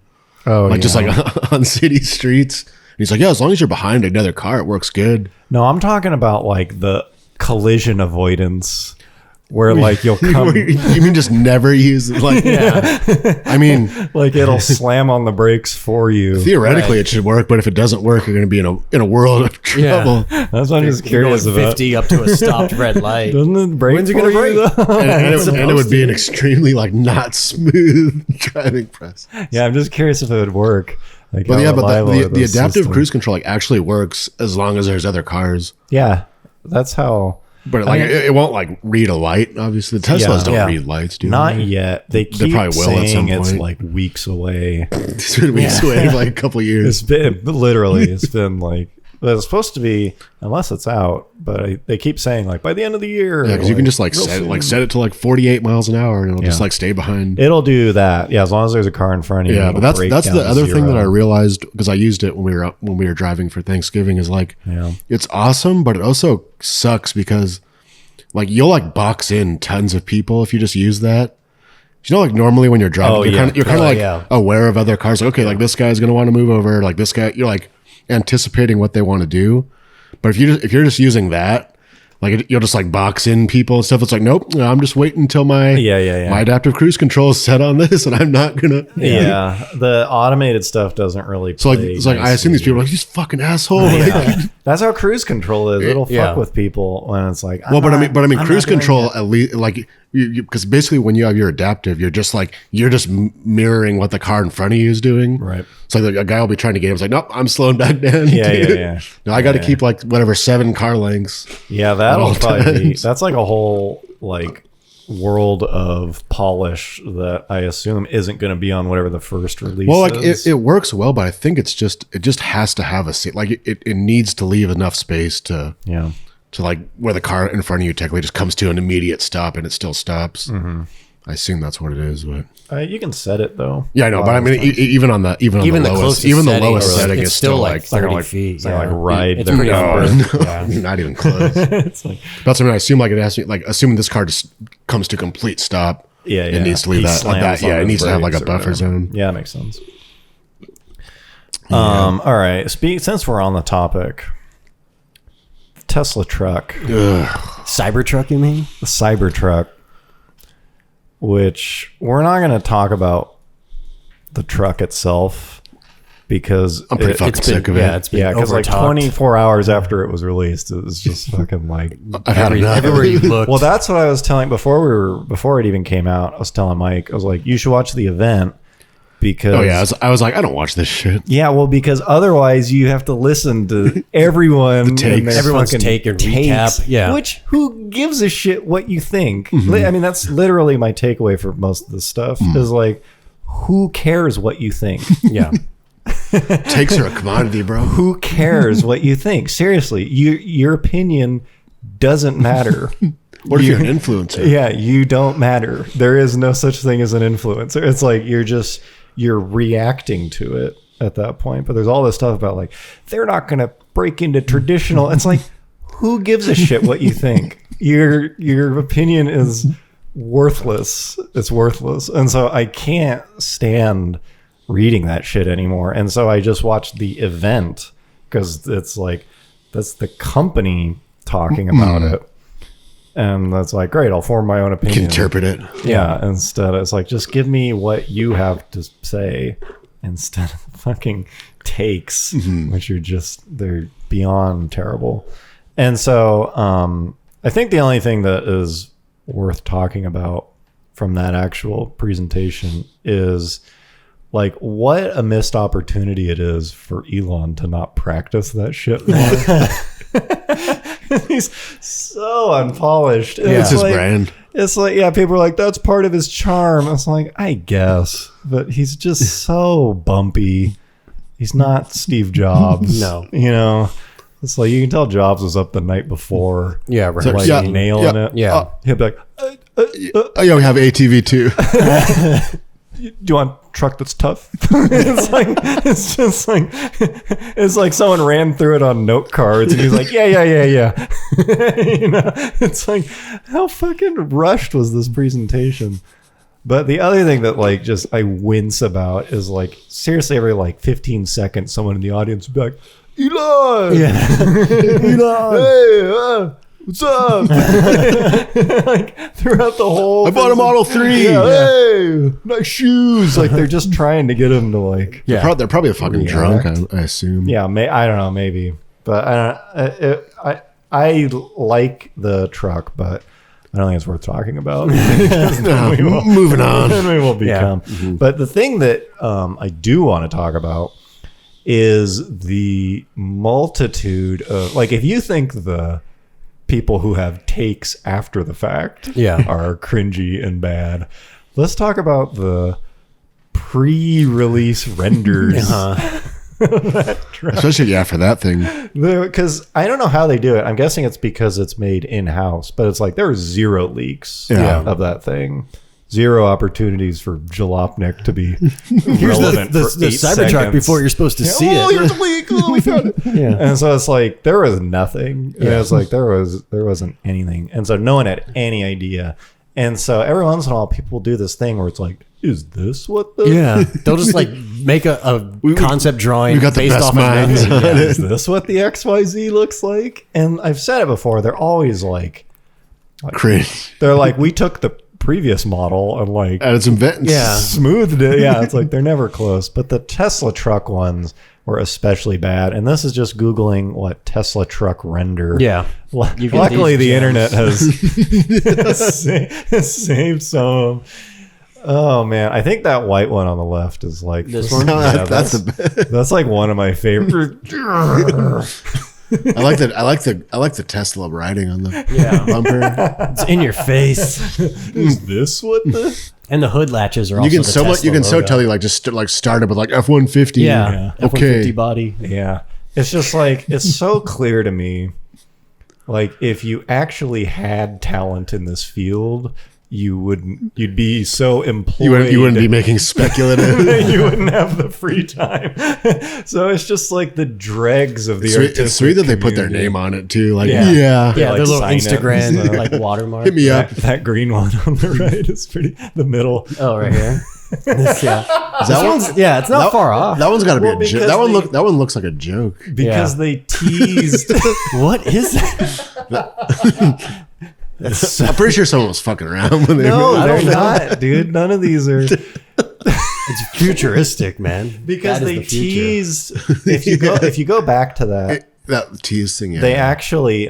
Oh, like just like on city streets." And he's like, "Yeah, as long as you're behind another car, it works good." No, I'm talking about like the collision avoidance where like you'll come You mean just never use it? Like, I mean, like it'll slam on the brakes for you. theoretically it should work, but if it doesn't work, you're going to be in a world of trouble. That's what I'm just You're going curious about. 50 up to a stopped red light. Doesn't it brake? When's it for gonna you, brake? though? And it would be an extremely like not smooth driving process. Yeah, I'm just curious if it would work. Like, But how yeah, but reliable are the those adaptive systems? cruise control like actually works as long as there's other cars. Yeah, that's how. But like it won't like read a light. Obviously, the Teslas don't Yeah. read lights, do Not they? yet. They keep probably will at some saying it's point. like weeks away. It's been weeks away, like a couple of years. It's been literally. It's been like it's supposed to be, unless it's out. But they keep saying like by the end of the year. Yeah, because you can just like real set it to like 48 miles an hour, and it'll just Yeah. like stay behind. It'll do that. Yeah, as long as there's a car in front of you. Yeah, it'll but break that's down the to other thing that I zero. realized because I used it when we were driving for Thanksgiving is like Yeah. it's awesome, but it also sucks because like you'll like box in tons of people if you just use that. You know, like normally when you're driving, Oh, you're yeah. kind of like yeah. aware of other cars. Like, okay, like this guy's gonna want to move over. Like this guy, you're like anticipating what they want to do. But if you're just using that, like you'll just like box in people and stuff. It's like, nope, no, I'm just waiting until my Yeah. my adaptive cruise control is set on this, and I'm not gonna. Yeah, the automated stuff doesn't really. So like, play it's like I assume these people are like, you fucking asshole. Like, Yeah. That's how cruise control is. It'll Yeah. fuck with people when it's like. well, but I mean, I'm cruise not doing control it. at least like because basically when you have your adaptive, you're just mirroring what the car in front of you is doing. Right. So like, a guy will be trying to get him. It's like, nope, I'm slowing back down. Yeah. No, I got to Yeah. keep like whatever 7 car lengths. Yeah, that'll all probably be. times. That's like a whole like world of polish that I assume isn't going to be on whatever the first release. Well, like is. it works well, but I think it just has to have a seat. Like it needs to leave enough space to Yeah. like where the car in front of you technically just comes to an immediate stop and it still stops. Mm-hmm. I assume that's what it is, but You can set it though. yeah, I know. But I mean, even on the Even the the lowest, closest even the setting, lowest it's setting is still like 30 like- feet. it's like ride It's the pretty car. hard. no, not even close. It's like That's what I mean. I assume like it has to be like assuming this car just comes to complete stop. yeah. It needs to leave He that like that. slams on Yeah, it his needs to have like a brakes or buffer whatever. zone. Yeah, that makes sense. All right. Since we're on the topic, Tesla truck, Cybertruck, you mean? the Cybertruck, which we're not going to talk about the truck itself because I'm pretty fucking sick of it. Yeah, it's been because like overtalked. 24 hours after it was released, it was just fucking like. I've had enough. Everywhere you looked. Well, that's what I was telling before it even came out. I was telling Mike, I was like, you should watch the event because. Oh yeah, I was like, I don't watch this shit. Yeah, well, because otherwise you have to listen to everyone, and takes. their Everyone's fucking take and takes, recap, yeah. Which who gives a shit what you think? Mm-hmm. I mean, that's literally my takeaway for most of this stuff is like, who cares what you think? yeah. Takes are a commodity, bro. Who cares what you think? Seriously, your opinion doesn't matter. What if you're an influencer? Yeah, you don't matter. There is no such thing as an influencer. It's like you're reacting to it at that point. But there's all this stuff about like they're not going to break into traditional. It's like who gives a shit what you think? Your opinion is worthless. It's worthless. And so I can't stand reading that shit anymore. And so I just watched the event because it's like that's the company talking about it. And that's like, great, I'll form my own You opinion. can interpret it. Yeah, instead it's like, just give me what you have to say instead of fucking takes, which are just, they're beyond terrible. And so I think the only thing that is worth talking about from that actual presentation is like what a missed opportunity it is for Elon to not practice that shit more. He's so unpolished. And It's his like, brand. It's like, yeah, people are like, that's part of his charm. It's like, I guess, but he's just so bumpy. He's not Steve Jobs. No. You know, it's like, you can tell Jobs was up the night before. Yeah, right. Like Yeah, nailing yeah, it. yeah. He'll be like, Oh yeah, we have ATV too. do you want a truck that's tough? It's like, it's just like, it's like someone ran through it on note cards and he's like, yeah. You know, it's like, how fucking rushed was this presentation? But the other thing that like just I wince about is like seriously every like 15 seconds someone in the audience would be like, Elon! Elon! Hey, what's up? Like throughout the whole I bought a Model 3. Yeah, hey, nice shoes. Like they're just trying to get him to like They're probably fucking drunk, I assume. yeah, I don't know, maybe. But I like the truck, but I don't think it's worth talking about. Moving on. And we will become. But the thing that I do want to talk about is the multitude of, like, if you think the people who have takes after the fact are cringy and bad, let's talk about the pre-release renders. Especially for that thing. Because I don't know how they do it. I'm guessing it's because it's made in-house, but it's like there were 0 leaks of that thing. 0 opportunities for Jalopnik to be relevant the for 8 Cybertruck seconds. before you're supposed to see it. Here's a leak. Oh, we found it. And so it's like there was nothing. And it was like there wasn't anything. And so no one had any idea. And so every once in a while, people do this thing where it's like, is this what the... Yeah. They'll just like make a concept drawing we got the based best off minds of nothing. on it. Is this what the XYZ looks like? And I've said it before. They're always like Cringe. they're like, we took the previous model and like Added some vents. smoothed it. Yeah, it's like they're never close. But the Tesla truck ones were especially bad. And this is just Googling what Tesla truck render. Yeah. You get Luckily, these the gems. internet has saved some of them. Oh man, I think that white one on the left is like This one? No, Yeah, that's the best. that's like one of my favorite. I like the Tesla writing on the bumper. It's in your face. Is this what the? And the hood latches are You also can the so much. Tesla You can so logo. tell you like just like started with like F-150. Yeah. Okay. F-150 body. Yeah, it's just like it's so clear to me. Like if you actually had talent in this field, you'd be so employed. You wouldn't be making speculative. You wouldn't have the free time. So it's just like the dregs of the It's sweet that they put their community. name on it too. Like Yeah. yeah. Yeah, like their little sign it. Instagram So- like watermark. Hit me up. That green one on the right is pretty. The middle. Oh, right here. This, yeah. That one's- yeah, it's not far off. That one's got to be Well, a joke. because That one looks like a joke. Because Yeah. they teased. What is that? I'm pretty sure someone was fucking around when they No, made they're it. not, dude. None of these are. It's futuristic, man. Because That is they the future. teased. If you go back to that, That tease thing. Yeah. they actually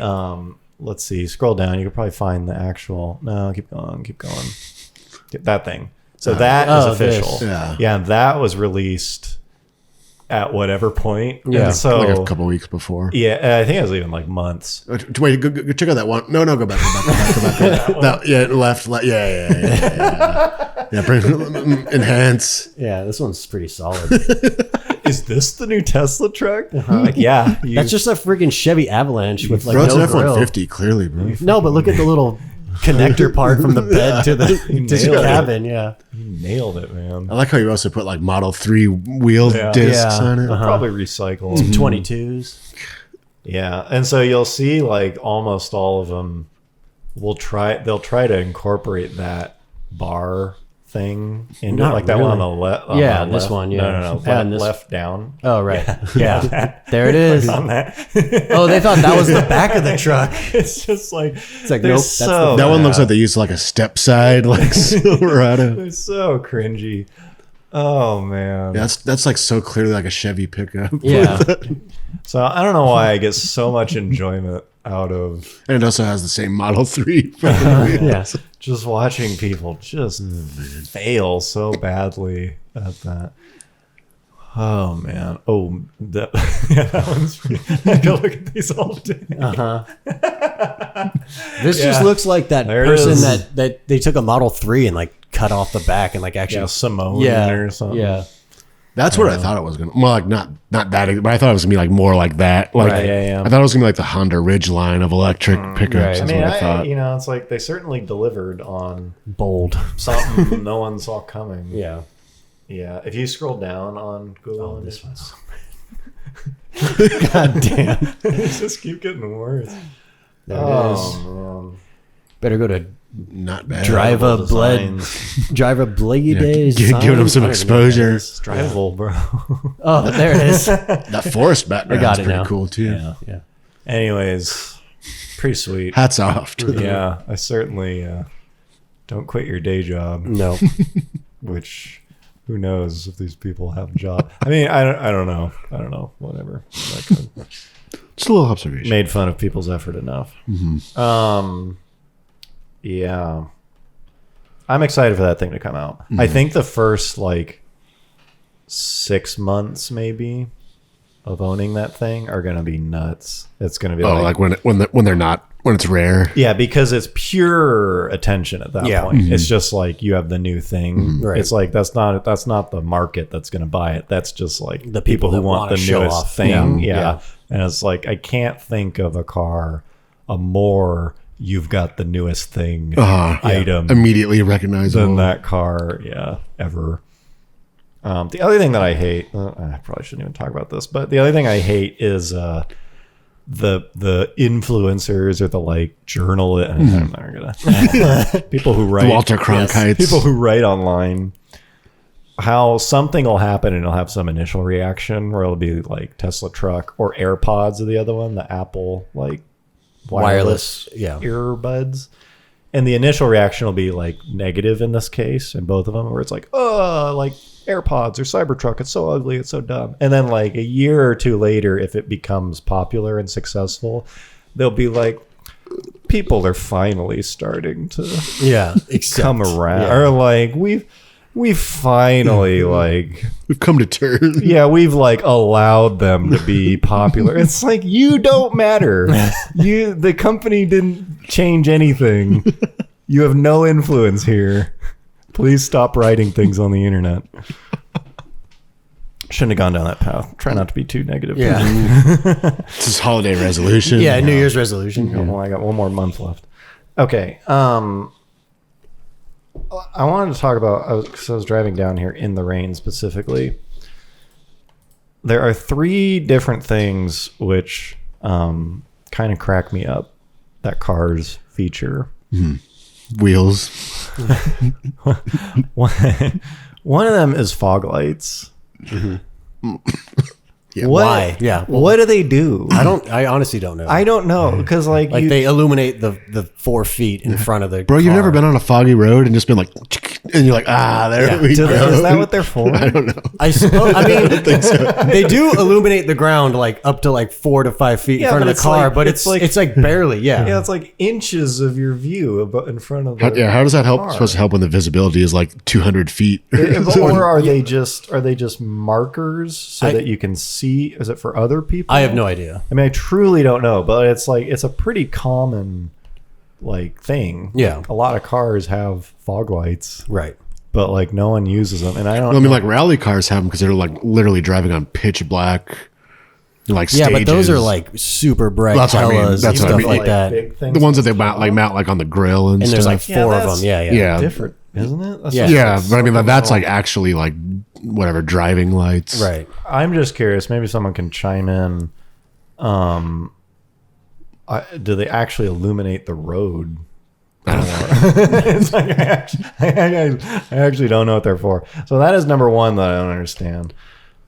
let's see, scroll down, you could probably find the actual. No, keep going. Get that thing. So that is Oh, official. this. Yeah, that was released at whatever point. Yeah. And so like a couple weeks before. yeah, I think it was even like months. Wait, go check out that one. No, go back. Yeah, left. Yeah, bring, enhance. Yeah, this one's pretty solid. Is this the new Tesla truck? Like, yeah, That's just a freaking Chevy Avalanche with like Bro, it's no an grill. F-150, clearly, bro. No, but look at the little connector part from the bed to the nailed cabin. Yeah. nailed it, man. I like how you also put like Model 3 wheel Yeah. discs Yeah. on it. Probably recycled. 22s. Yeah, and so you'll see like almost all of them they'll try to incorporate that bar thing into Not like that one on really. the left. Yeah, this one, yeah. No. And this- Left down. Oh, right. Yeah. There it is. On that. Oh, they thought that was the back of the truck. It's just like like, they're nope, that's so That one looks bad. like they used like a step side, like Silverado. They're so cringy. Oh man. Yeah, that's like so clearly like a Chevy pickup. Yeah. So I don't know why I get so much enjoyment out of And it also has the same Model 3. Yeah. just watching people just fail so badly at that. Oh man. Oh, that, yeah, that one's pretty, I go look at these all day. This just Yeah. looks like that There it person is. that they took a Model 3 and like cut off the back and like actually Yeah, Simone yeah, or something. Yeah. That's what I thought it was gonna. Well, like not that, but I thought it was gonna be like more like that. Like Right, yeah. I thought it was gonna be like the Honda Ridge line of electric pickups. right. Is I mean, what I thought. it's like they certainly delivered on Bold. something no one saw coming. Yeah. Yeah. If you scroll down on Google, This one's God damn. it's just keep getting worse. There it is. Oh man. Better go to Not bad. Drive a Blood Designs. Drive a Blade Yeah, Days. giving them some exposure. Drivable, bro. Oh, there it is. That forest background got is it pretty now. cool too. Yeah. Yeah. Anyways, pretty sweet. Hats off. To them. Yeah, I certainly don't quit your day job. No. Which, who knows if these people have a job? I mean, I don't know. Whatever. That could- Just a little observation. made fun of people's effort enough. Yeah, I'm excited for that thing to come out. I think the first like 6 months maybe of owning that thing are going to be nuts. It's going to be like when it's rare. yeah, because it's pure attention at that point. Mm-hmm. It's just like you have the new thing. Right. It's like that's not the market that's going to buy it. That's just like The people who that want wanna the show newest off. thing. Yeah. Yeah. And it's like I can't think of a more you've got the newest thing item Immediately recognizable. than that car. Yeah, ever. The other thing that I hate, I probably shouldn't even talk about this, but the other thing I hate is the influencers or the like journalists. I'm not gonna people who write Walter Cronkites. people who write online. How something will happen and it'll have some initial reaction where it'll be like Tesla truck or AirPods or the other one, the Apple like wireless earbuds. And the initial reaction will be like negative in this case, in both of them, where it's like, oh, like AirPods or Cybertruck, it's so ugly, it's so dumb. And then like a year or two later, if it becomes popular and successful, they'll be like, people are finally starting to come around. Or like we've finally like We've come to terms. yeah, we've like allowed them to be popular. It's like you don't matter. The company didn't change anything. You have no influence here. Please stop writing things on the internet. Shouldn't have gone down that path. Try not to be too negative. Yeah. This is holiday resolution. Yeah, New Year's resolution. Well, I got one more month left. Okay. I wanted to talk about, because I was driving down here in the rain specifically. There are 3 different things which kind of crack me up that cars feature. Wheels. One of them is fog lights. Yeah. Why? Yeah. What do they do? I honestly don't know. I don't know, because like they illuminate the 4 feet in front of the Bro, you've car. never been on a foggy road and just been like, and you're like, there we go. is that what they're for? I don't know. I suppose. I mean, they do illuminate the ground like up to like 4 to 5 feet in front of the car, but it's like barely. Yeah, it's like inches of your view in front of the How does that help? car. Supposed to help when the visibility is like 200 feet. Or are they just markers so that you can see? Is it for other people? I have no idea. I mean, I truly don't know, but it's like it's a pretty common like thing. Yeah. Like, a lot of cars have fog lights, Right. but like no one uses them, and I don't. I mean, like rally cars have them because they're like literally driving on pitch black, like Yeah, but those are stages. like super bright That's what I mean. hellas That's and what I stuff mean. like that. big things the ones that they to mount like on the grill and And stuff. there's like 4 of that's- them. Yeah. yeah, different, isn't it? That's Yeah. just yeah. like But I mean, something that's else. like actually like whatever driving lights. Right. I'm just curious. Maybe someone can chime in. Do they actually illuminate the road? It's like I actually don't know what they're for. So that is number one that I don't understand.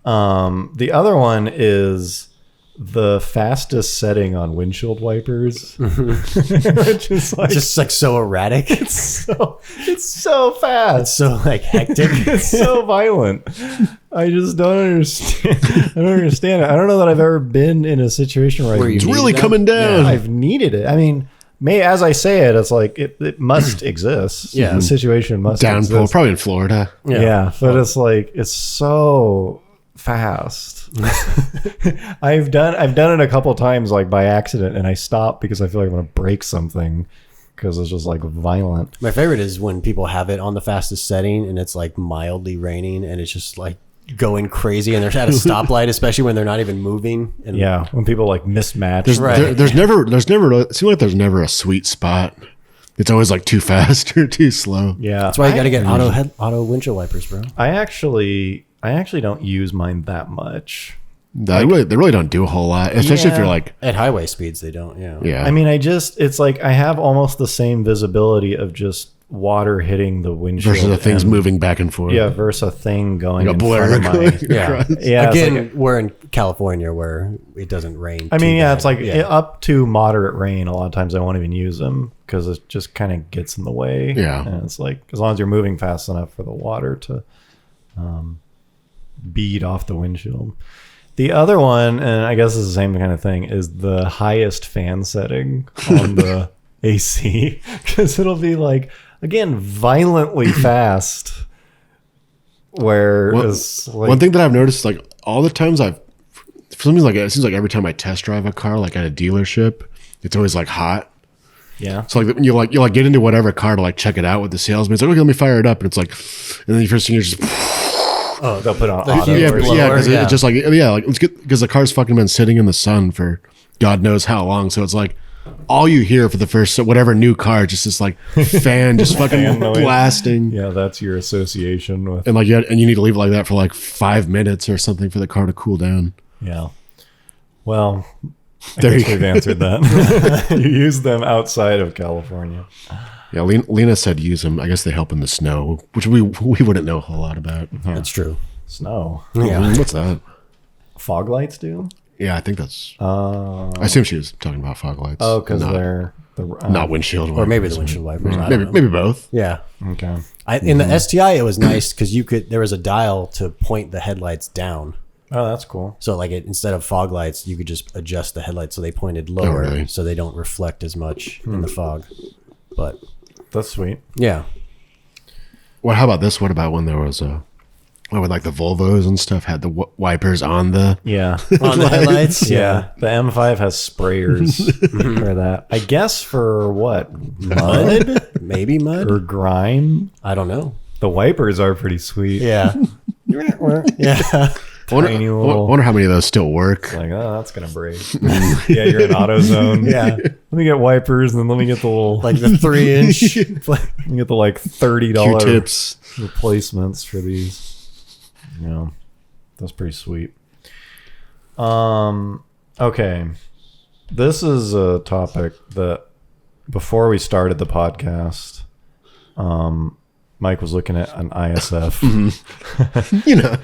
The other one is the fastest setting on windshield wipers, which is like Just like so erratic. it's so fast. So like hectic. It's so violent. I just don't understand. I don't understand it. I don't know that I've ever been in a situation where Where you It's need really that? coming down. I've needed it. I mean, as I say it, it's like it must exist. Yeah. The situation must Downpour, exist. probably in Florida. Yeah, but it's like it's so fast. I've done it a couple times, like by accident, and I stop because I feel like I'm gonna break something because it's just like violent. My favorite is when people have it on the fastest setting and it's like mildly raining and it's just like going crazy and they're at a stoplight, especially when they're not even moving. And Yeah, when people like mismatch. There's never. It seems like there's never a sweet spot. It's always like too fast or too slow. Yeah, That's why you got to get auto windshield wipers, bro. I actually don't use mine that much. They really don't do a whole lot, especially if Yeah. you're like, At highway speeds, they don't. Yeah. yeah. I mean, it's like I have almost the same visibility of just water hitting the windshield versus the things and- moving back and forth. Yeah, versus a thing going Like a in blur. front of my. Yeah. Yeah, it's Again, like we're in California where it doesn't rain. I mean, too yeah, bad. it's like up to moderate rain. A lot of times I won't even use them because it just kind of gets in the way. Yeah. And it's like, as long as you're moving fast enough for the water to bead off the windshield. The other one, and I guess it's the same kind of thing, is the highest fan setting on the AC because it'll be like, again, violently fast. Where it's like, One thing that I've noticed, like all the times I've for some reason, like it seems like every time I test drive a car, like at a dealership, it's always like hot. Yeah. So like when you get into whatever car to like check it out with the salesman, it's like, okay, let me fire it up, and it's like, and then the first thing you're just Oh, they'll put on auto. yeah, or because something. it's just like let's get because the car's fucking been sitting in the sun for God knows how long. So it's like all you hear for the first whatever new car, just this like fan just fucking Fan noise. blasting. Yeah, that's your association with. And like you need to leave it like that for like 5 minutes or something for the car to cool down. Yeah. Well, I There guess you we've answered that. You use them outside of California. Yeah, Lena said use them. I guess they help in the snow, which we wouldn't know a whole lot about. That's true. Snow. Yeah. What's that? Fog lights do? Yeah, I think that's. I assume she was talking about fog lights. Oh, because not, they're the not windshield wipers. Or maybe the windshield wipers. I don't know. Maybe both. Yeah. Okay. In the STI, it was nice because there was a dial to point the headlights down. Oh, that's cool. So like instead of fog lights, you could just adjust the headlights so they pointed lower, really? so they don't reflect as much in the fog. But That's sweet. yeah, How about this? What about when there was when like the Volvos and stuff had the wipers on the? Yeah. on the headlights. Yeah. The M5 has sprayers for that. I guess for what? Mud Maybe mud. or grime? I don't know. The wipers are pretty sweet. Yeah, yeah. I wonder, Tiny I little- wonder how many of those still work. Like, oh, that's going to break. Yeah, you're in AutoZone. Yeah. Let me get wipers and then let me get the little, Like the 3-inch. let me get the like $30 Q-tips. replacements for these. Yeah, that's pretty sweet. Okay, this is a topic that before we started the podcast, Mike was looking at an ISF. You know,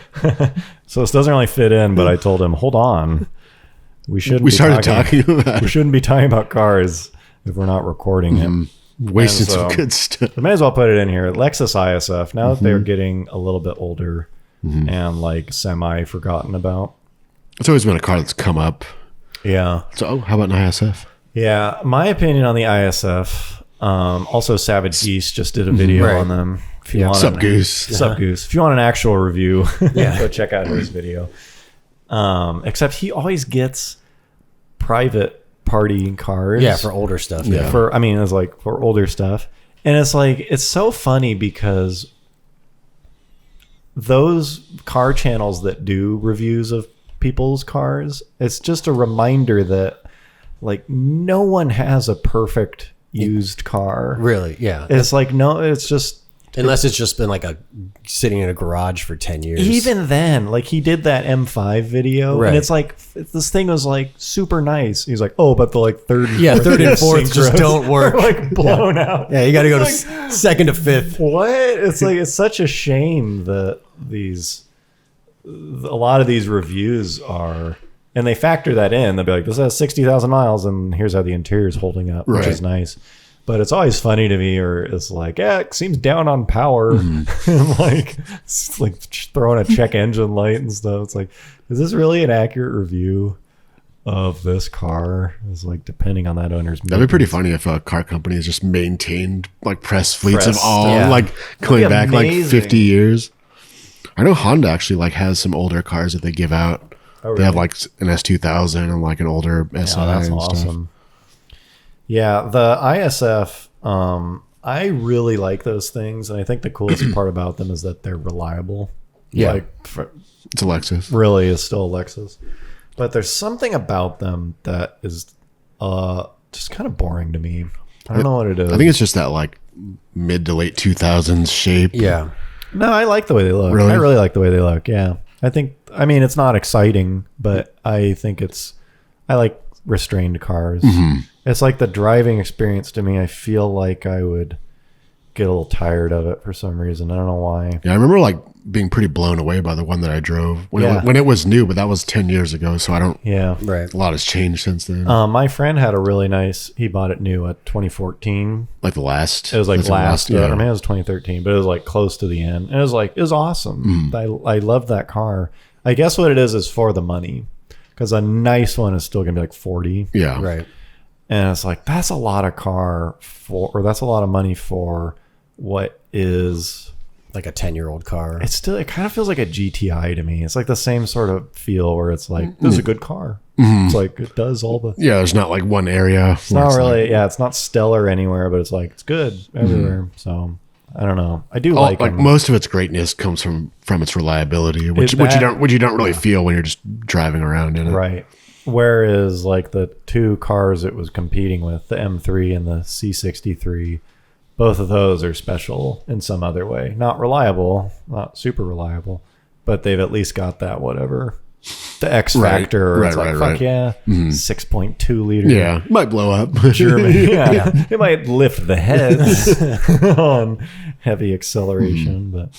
So this doesn't really fit in, but I told him, hold on, we shouldn't. we be started talking about We shouldn't be talking about cars if we're not recording it. wasted And some so- good stuff. I may as well put it in here. Lexus ISF, now that they're getting a little bit older and like semi forgotten about. It's always been a car that's come up. Yeah. So, how about an ISF? Yeah. My opinion on the ISF, also Savage Geese just did a video Right. on them. If you Yeah, want Sup an- Goose. Sup Goose. If you want an actual review, Yeah. go check out his video. Except he always gets private party cars. Yeah, for older stuff. Yeah. It's like for older stuff. And it's like, it's so funny because those car channels that do reviews of people's cars, it's just a reminder that like no one has a perfect used car. Really, yeah. It's like, no, it's just, Unless it's just been like sitting in a garage for 10 years. even then, like he did that M5 video Right. and it's like, this thing was like super nice. He's like, oh, but the like third and fourth just don't work. like blown out. Yeah, you got to go to Like- second to fifth. What? It's like, it's such a shame that a lot of these reviews are, and they factor that in. They'll be like, this has 60,000 miles and here's how the interior is holding up, which Right. is nice. But it's always funny to me, or it's like, yeah, it seems down on power. and like, it's like throwing a check engine light and stuff. It's like, is this really an accurate review of this car? It's like, depending on that owner's That'd be pretty funny if car companies just maintained like press fleets of Press, all yeah. like going be back like amazing. 50 years. I know Honda actually like has some older cars that they give out. Oh, They have really? like an S2000 and like an older SI Yeah, that's and awesome. Yeah, the ISF, I really like those things, and I think the coolest part about them is that they're reliable. Yeah. Like, stuff. It's a Lexus. really is still a Lexus. But there's something about them that is just kind of boring to me. I don't know what it is. I think it's just that like mid to late 2000s shape. Yeah. No, I like the way they look. Really? I really like the way they look. Yeah. I mean, it's not exciting, but I think I like restrained cars. Mm-hmm. It's like the driving experience to me. I feel like I would get a little tired of it for some reason. I don't know why. Yeah, I remember like being pretty blown away by the one that I drove when it was new, but that was 10 years ago. So I don't, Yeah. Right. a lot has changed since then. My friend had a really nice, he bought it new at 2014. like the last. It was like that's the last, yeah. I mean, it was 2013, but it was like close to the end. And it was awesome. I love that car. I guess what it is for the money, because a nice one is still going to be like 40. Yeah. Right. And it's like, that's a lot of that's a lot of money for what is like a 10-year-old car. It kind of feels like a GTI to me. It's like the same sort of feel where it's like, this is a good car. It's like, it does all the... Yeah, there's not like one area. It's not really, it's not stellar anywhere, but it's like, it's good everywhere. So, I don't know. I do like them. Most of its greatness comes from its reliability, which you don't really feel when you're just driving around in it. Right. Whereas like the two cars it was competing with, the M3 and the C63, both of those are special in some other way. Not reliable, not super reliable, but they've at least got that whatever. The X factor. Right, it's like, right. fuck yeah. 6.2 liter. Yeah, it might blow up. German. Yeah. It might lift the heads on heavy acceleration, but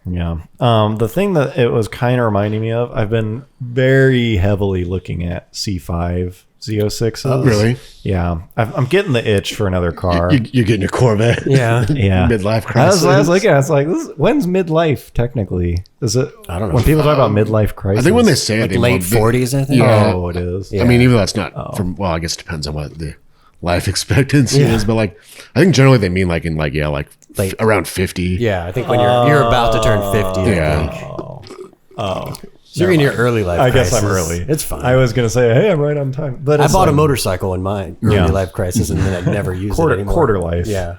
yeah. The thing that it was kind of reminding me of, I've been very heavily looking at C5 Z06s. Really? Yeah. I'm getting the itch for another car. You're getting your Corvette. Yeah. Midlife crisis. I was looking at it, it's like, when's midlife technically? Is it? I don't know. When people talk about midlife crisis. I think when they say it, Late 40s, I think. Yeah. Oh, it is. Yeah. I mean, even though that's not from, well, I guess it depends on what the life expectancy is, but like, I think generally they mean like in like, Late. around 50. Yeah, I think when you're about to turn 50. Yeah. I think. Oh. So you're in your early life I guess crisis. I'm early. It's fine. I was gonna say, hey, I'm right on time. But I it's bought a like motorcycle in my early life crisis, and then I never used it anymore. quarter life. Yeah.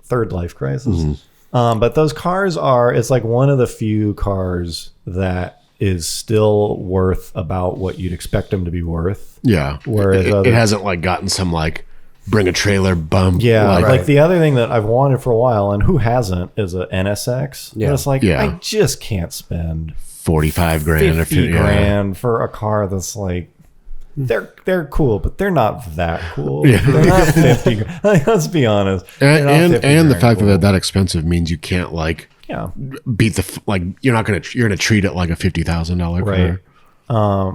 Third life crisis. But those cars it's like one of the few cars that is still worth about what you'd expect them to be worth. Yeah. Whereas it hasn't like gotten some like bring a trailer bump. Yeah, Like, like the other thing that I've wanted for a while, and who hasn't, is a NSX. Yeah. And it's like, Yeah. I just can't spend 45 grand. 50 grand for a car that's like, they're cool, but they're not that cool. Yeah. They're not 50 grand. Like, let's be honest. They're not And 50 the grand fact cool. that they're that expensive means you can't like Yeah. beat you're gonna treat it like a $50,000 Right. car.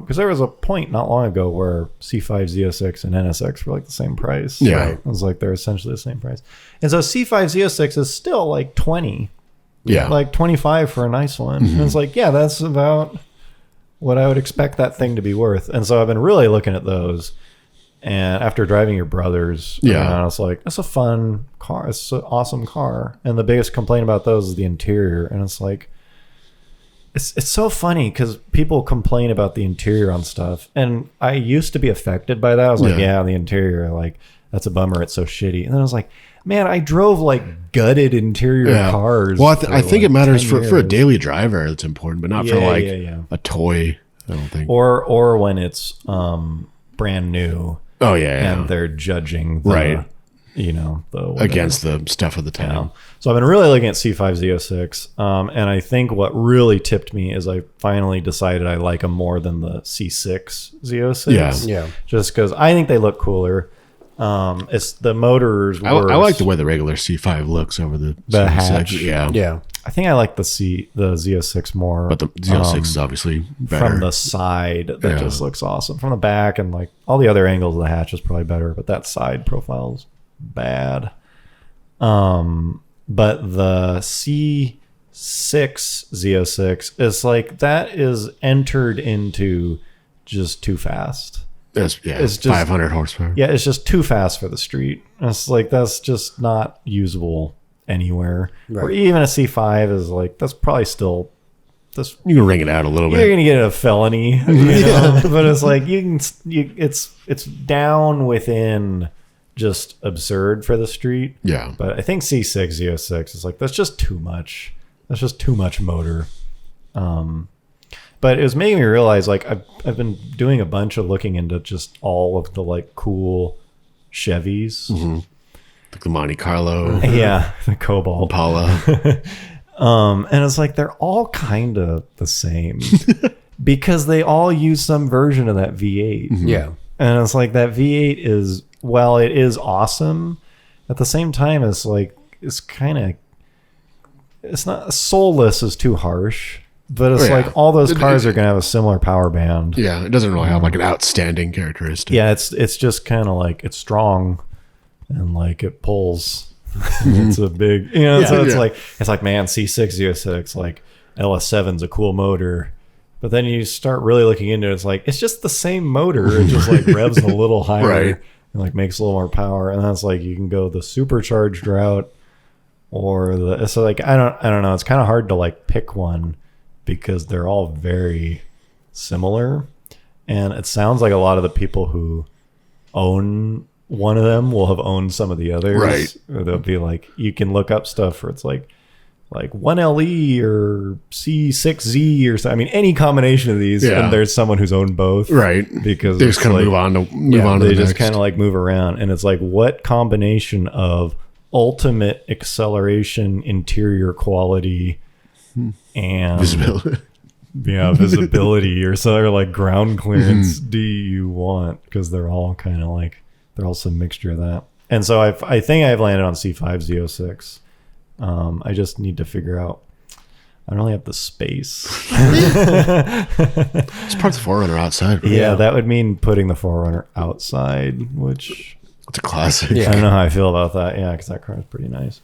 Because there was a point not long ago where C5 Z06 and NSX were like the same price. Yeah. Right? It was like they're essentially the same price. And so C5 Z06 is still like 20. Yeah. Like 25 for a nice one. And it's like, yeah, that's about what I would expect that thing to be worth. And so I've been really looking at those. And after driving your brother's, I was like, that's a fun car. It's an awesome car. And the biggest complaint about those is the interior. And it's like, it's so funny because people complain about the interior on stuff. And I used to be affected by that. I was like, yeah, the interior, like, that's a bummer. It's so shitty. And then I was like, man, I drove like gutted interior cars. Well, I think it matters for a years. daily driver. It's important, but not for like a toy. I don't think. Or when it's brand new. Oh yeah, And they're judging the, the whatever. against the stuff of the town. So I've been really looking at C5 Z06, and I think what really tipped me is I finally decided I like them more than the C6 Z06. Yeah. Just because I think they look cooler. It's the motors. I like the way the regular C5 looks over the The C6. hatch. Yeah, Yeah. I think I like the Z06 more. But the Z06 is obviously better. From the side, that just looks awesome. From the back and like all the other angles of the hatch is probably better, but that side profile's bad. But the C6 Z06 is like that is entered into just too fast. it's just 500 horsepower. Yeah, it's just too fast for the street. It's like that's just not usable anywhere. Right. Or even a C5 is like that's probably still this. You can ring it out a little You're bit. gonna get a felony, you know? But it's like it's down within just absurd for the streat. Yeah. But I think C6 Z06 is like that's just too much. That's just too much motor. But it was making me realize like I've been doing a bunch of looking into just all of the like cool Chevys. Like the Monte Carlo, Yeah, the Cobalt. Impala. And it's like they're all kind of the same because they all use some version of that V8. Yeah. And it's like that V8 is, while it is awesome, at the same time, it's like, it's kind of, it's not, soulless is too harsh, but it's like all those cars are going to have a similar power band. Yeah, it doesn't really have like an outstanding characteristic. Yeah, it's just kind of like, it's strong and like it pulls. It's a big, so it's like, man, C6 Z06, like LS7's a cool motor. But then you start really looking into it, it's like, it's just the same motor. It just like revs a little higher Right. and like makes a little more power. And that's like, you can go the supercharged route or so like I don't know. It's kind of hard to like pick one because they're all very similar, and it sounds like a lot of the people who own one of them will have owned some of the others. Right. Or they'll be like, you can look up stuff where it's like 1LE or C6Z or something. I mean, any combination of these, and there's someone who's owned both. Right. Because they just kind of move on to they the just next. kind of like move around. And it's like, what combination of ultimate acceleration, interior quality, and visibility or so, or like ground clearance do you want? Because they're all kind of like, they're all some mixture of that. And so I think I've landed on C5 Z06. I just need to figure out. I don't really have the space. Just park the 4Runner outside. Yeah, that would mean putting the 4Runner outside, which It's a classic. I don't know how I feel about that. Yeah, because that car is pretty nice.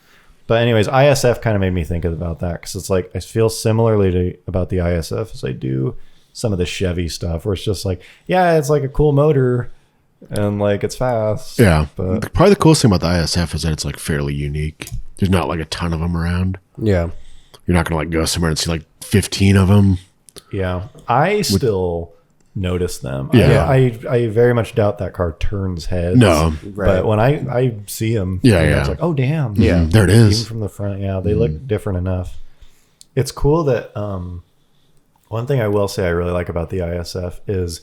But anyways, ISF kind of made me think about that because it's like I feel similarly about the ISF as I do some of the Chevy stuff, where it's just like, yeah, it's like a cool motor and like it's fast. Yeah. But Probably the coolest thing about the ISF is that it's like fairly unique. There's not like a ton of them around. Yeah. You're not going to like go somewhere and see like 15 of them. yeah, I still notice them. Yeah. I very much doubt that car turns heads. No. But when I see them, Yeah. it's like, oh damn, Yeah. There it even is. from the front. Yeah, they look different enough. It's cool that one thing I will say I really like about the ISF is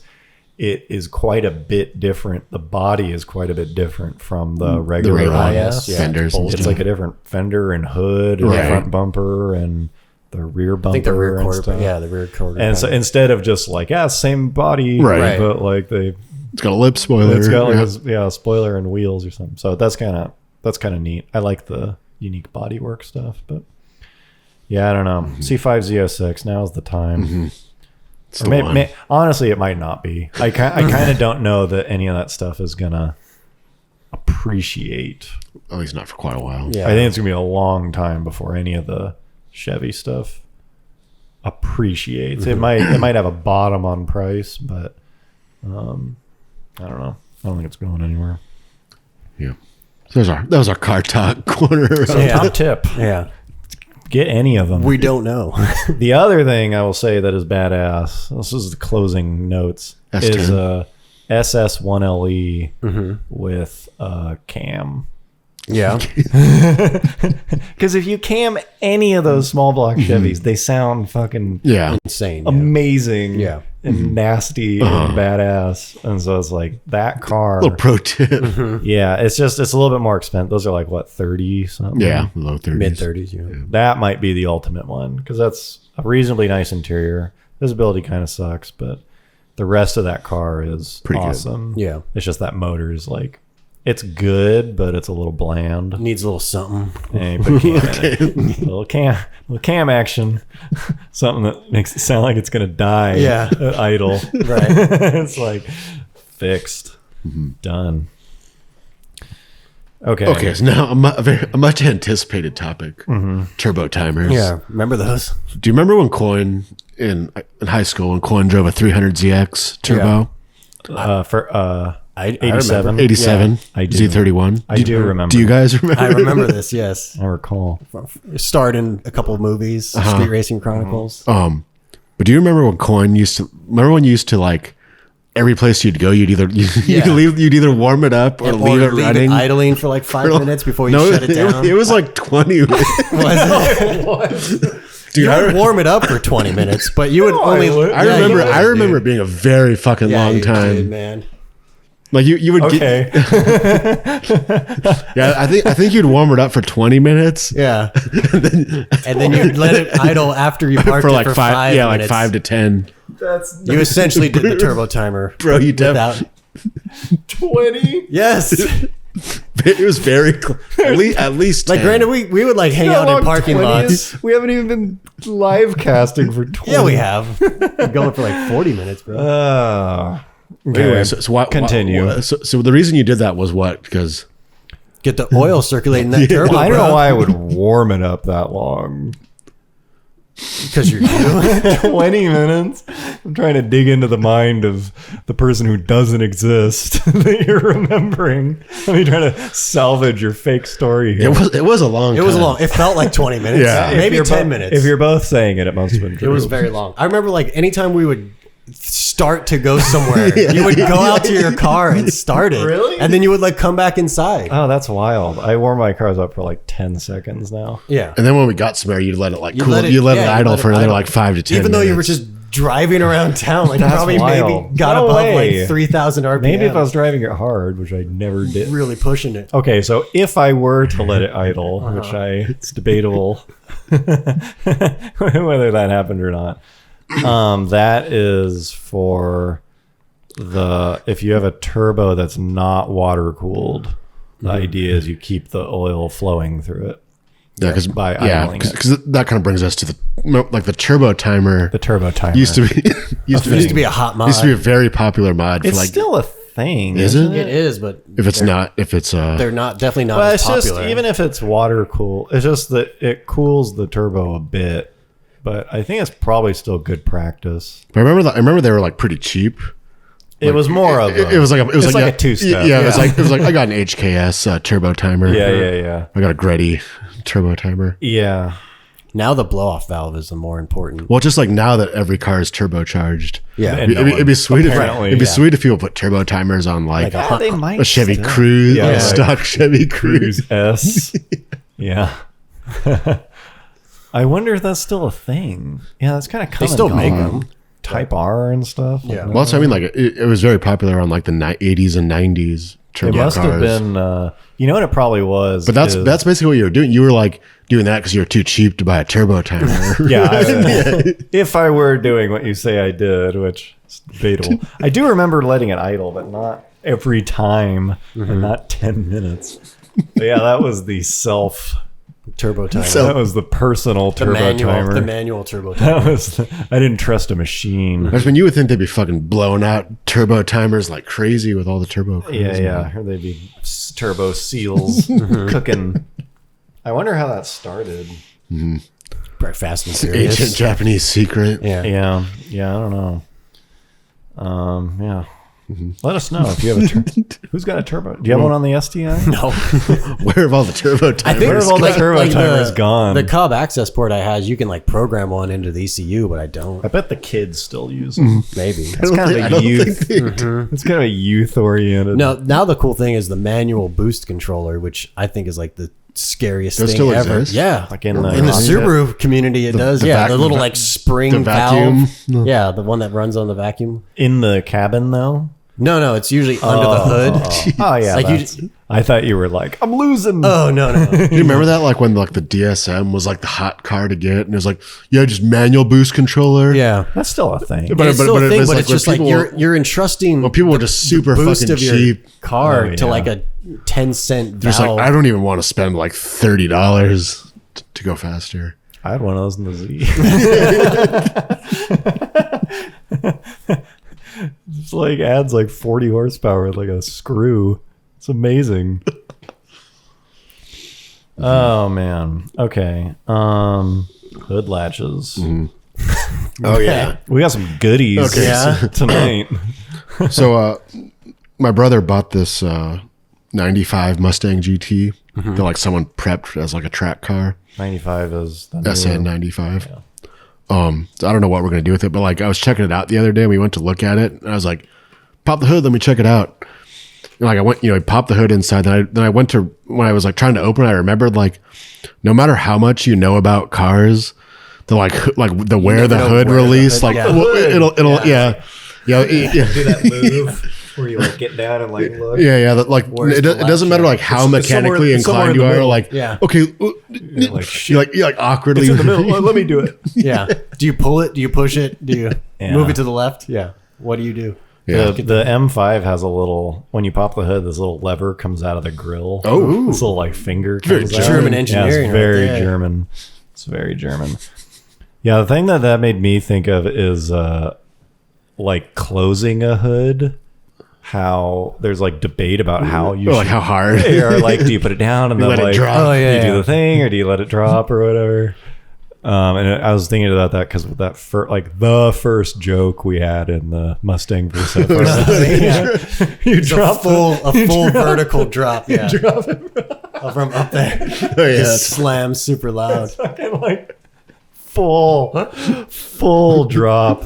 it is quite a bit different. The body is quite a bit different from the regular IS. fenders and It's stuff. like a different fender and hood and Right. front bumper and the rear bumper. I think the rear and quarter, stuff. the rear quarter. And so instead of just like, same body, Right. but like It's got a lip spoiler. it's got like a spoiler and wheels or something. So that's kind of neat. I like the unique bodywork stuff, but yeah, I don't know. C5 Z06, now's the time. It's Or the one. honestly, it might not be. I kind of don't know that any of that stuff is gonna appreciate. At least not for quite a while. Yeah. I think it's gonna be a long time before any of the Chevy stuff appreciates. It might have a bottom on price, but I don't know. I don't think it's going anywhere. Yeah. So that was our car talk corner. So top tip: yeah. get any of them. We don't know. The other thing I will say that is badass, this is the closing notes, S10. is a SS1LE with a cam. yeah. Because if you cam any of those small block Chevys, they sound fucking Yeah. Insane. Yeah. amazing Yeah. and nasty and badass. And so it's like that car. Little pro tip. Yeah, it's a little bit more expensive. Those are like, what, 30 something? Yeah. Low 30s. Mid 30s. Yeah. That might be the ultimate one because that's a reasonably nice interior. Visibility kind of sucks, but the rest of that car is Pretty good. awesome. Yeah. It's just that motor is like, it's good, but it's a little bland. Needs a little something. And you put cam in it. little cam action, something that makes it sound like it's gonna die. Yeah. Idle. Right. It's like fixed, done. Okay. Okay, so now a much anticipated topic: turbo timers. Yeah. Remember those? Do you remember when Coin in high school when Coin drove a 300ZX turbo? For I 87. remember. 87 I do. Z31. I do remember. Do you guys remember? I remember this. Yes. I recall. Starred in a couple of movies. Street Racing Chronicles. But do you remember when Coin used to? Remember when you used to like every place you'd go, you'd either warm it up or leave it running, idling for like 5 minutes before you shut it down. It was like 20 minutes. Dude, You would warm it up for 20 minutes, but you would only. I remember it being a very fucking long time. Did, man. Like you would Okay. yeah, I think you'd warm it up for 20 minutes. Yeah. And then you'd let it idle after you parked For like it for 5 minutes. like 5 to 10. You essentially did the turbo timer. Bro, you did. Without, 20. yes. It was very at least 10. Like, granted, we would like hang You know out how in long parking 20 lots. is? We haven't even been live casting for 20. Yeah, we have. We're going for like 40 minutes, bro. Okay. Anyway, so why, Continue. So the reason you did that was what? Because Get the oil circulating that turbo. I don't bro. know why I would warm it up that long. Because you're you. 20 minutes. I'm trying to dig into the mind of the person who doesn't exist that you're remembering. Let me try to salvage your fake story here. It was a long time. It was long. It felt like 20 minutes. Yeah. Maybe If you're 10 bo- minutes. If you're both saying it, it must have been It true. was very long. I remember like anytime we would start to go somewhere, you would go out to your car and start it. Really? And then you would like come back inside. Oh, that's wild. I warm my cars up for like 10 seconds now. Yeah. And then when we got somewhere, you'd let it like You cool. let it- You let yeah, it you idle let it for another idle. like 5 to 10 Even though you were minutes. just driving around town, like That's probably wild. maybe got No above way. like 3,000 RPM. Maybe if I was driving it hard, which I never did. really pushing it. Okay, so if I were to let it idle, which it's debatable whether that happened or not, that is for if you have a turbo that's not water cooled, the idea is you keep the oil flowing through it. Yeah, because by idling it. because that kind of brings us to the turbo timer. The turbo timer used to be used to be a hot mod. Used to be a very popular mod. It's for like, still a thing. Is isn't it? It is, but if it's they're not definitely not Well, as it's popular. just even if it's water cool, it's just that it cools the turbo a bit. But I think it's probably still good practice. But I remember they were like pretty cheap. It was more of It was like it's like a two-step. Yeah, it was like I got an HKS turbo timer. yeah. I got a Greddy turbo timer. Yeah. now the blow off valve is the more important. Well, just like now that every car is turbocharged. Yeah. And It'd be sweet if apparently, it'd be sweet if people put turbo timers on like, Like They might a Chevy still. Cruze, Yeah, a like stock Chevy Cruze. Cruise S. Yeah. I wonder if that's still a thing. Yeah, that's kind of They still make them. Type R and stuff. Yeah. Well, that's what I mean. Like it was very popular on like the 80s and 90s turbo It must cars. have been. You know what it probably was. But that's is- basically what you were doing. You were like doing that because you were too cheap to buy a turbo timer. Yeah. If I were doing what you say I did, which is debatable, I do remember letting it idle, but not every time and not 10 minutes. But yeah, that was the Turbo timer. that was the personal the turbo timer. manual turbo timer. That was. I didn't trust a machine. I mean, you would think they'd be fucking blowing out turbo timers like crazy with all the turbo cars. Yeah. I heard they'd be turbo seals cooking. I wonder how that started. Very fast and serious. Ancient Japanese secret. Yeah. Yeah, I don't know. Yeah. Let us know if you have a who's got a turbo. Do you have one on the STI? No. Where have all the turbo I timers? think Where have all the turbo timers gone? The Cobb access port I has, you can like program one into the ECU, but I don't. I bet the kids still use them. Maybe. It's kind of a youth. Mm-hmm. It's kind of a youth oriented. No, now the cool thing is the manual boost controller, which I think is like the scariest Those thing still ever. exist? Yeah, Like in the Subaru community, it does. the Yeah, vac- the little va- like spring the vacuum? valve. Yeah, the one that runs on the vacuum. in the cabin though. No, it's usually under the hood. Oh yeah. Like you that's- I thought you were like, I'm losing. Oh no. Do you remember that? Like when like the DSM was like the hot car to get, and it was like, yeah, just manual boost controller. Yeah. That's still a thing. But It's still a thing, was but like it's when just like people- you're entrusting when people were just super boost fucking of your cheap. car Oh, to yeah. like a 10-cent Just valve. like I don't even want to spend like $30 to go faster. I had one of those in the Z. It's like adds like 40 horsepower with like a screw. It's amazing. Oh man. Okay. Hood latches. Oh yeah. We got some goodies Okay, Yeah. tonight. So my brother bought this 95 Mustang GT that like someone prepped as like a track car. 95 is the new- SN 95. So I don't know what we're gonna do with it, but like I was checking it out the other day and we went to look at it and I was like, pop the hood, let me check it out. And like I went, I popped the hood inside. Then I went to when I was like trying to open it, I remembered like no matter how much you know about cars, the like the where the know hood where the release, hood- like yeah. it'll yeah. Do that move where you like get down and like look. Yeah, that, like Where's it the doesn't matter like how It's somewhere- mechanically it's somewhere inclined in you the are. middle. Like, Yeah. okay, like, you like awkwardly. It's in the middle. Let me do it. Yeah. Do you pull it? Do you push it? Do you Yeah. move it to the left? Yeah. What do you do? Yeah. The M5 has a little, when you pop the hood, this little lever comes out of the grill. Oh. This little like finger Very comes out. German Yeah, engineering it's right very there. German. It's very German. Yeah, the thing that made me think of is like closing a hood. How there's like debate about how you Oh, like how hard. or like do you put it down and You then let it like drop. Oh, yeah, you do yeah. the thing or do you let it drop or whatever. And I was thinking about that because with that the first joke we had in the Mustang versus you drop a full vertical drop. Yeah, drop it from up there. Oh yeah, Just slams super loud. fucking like full drop.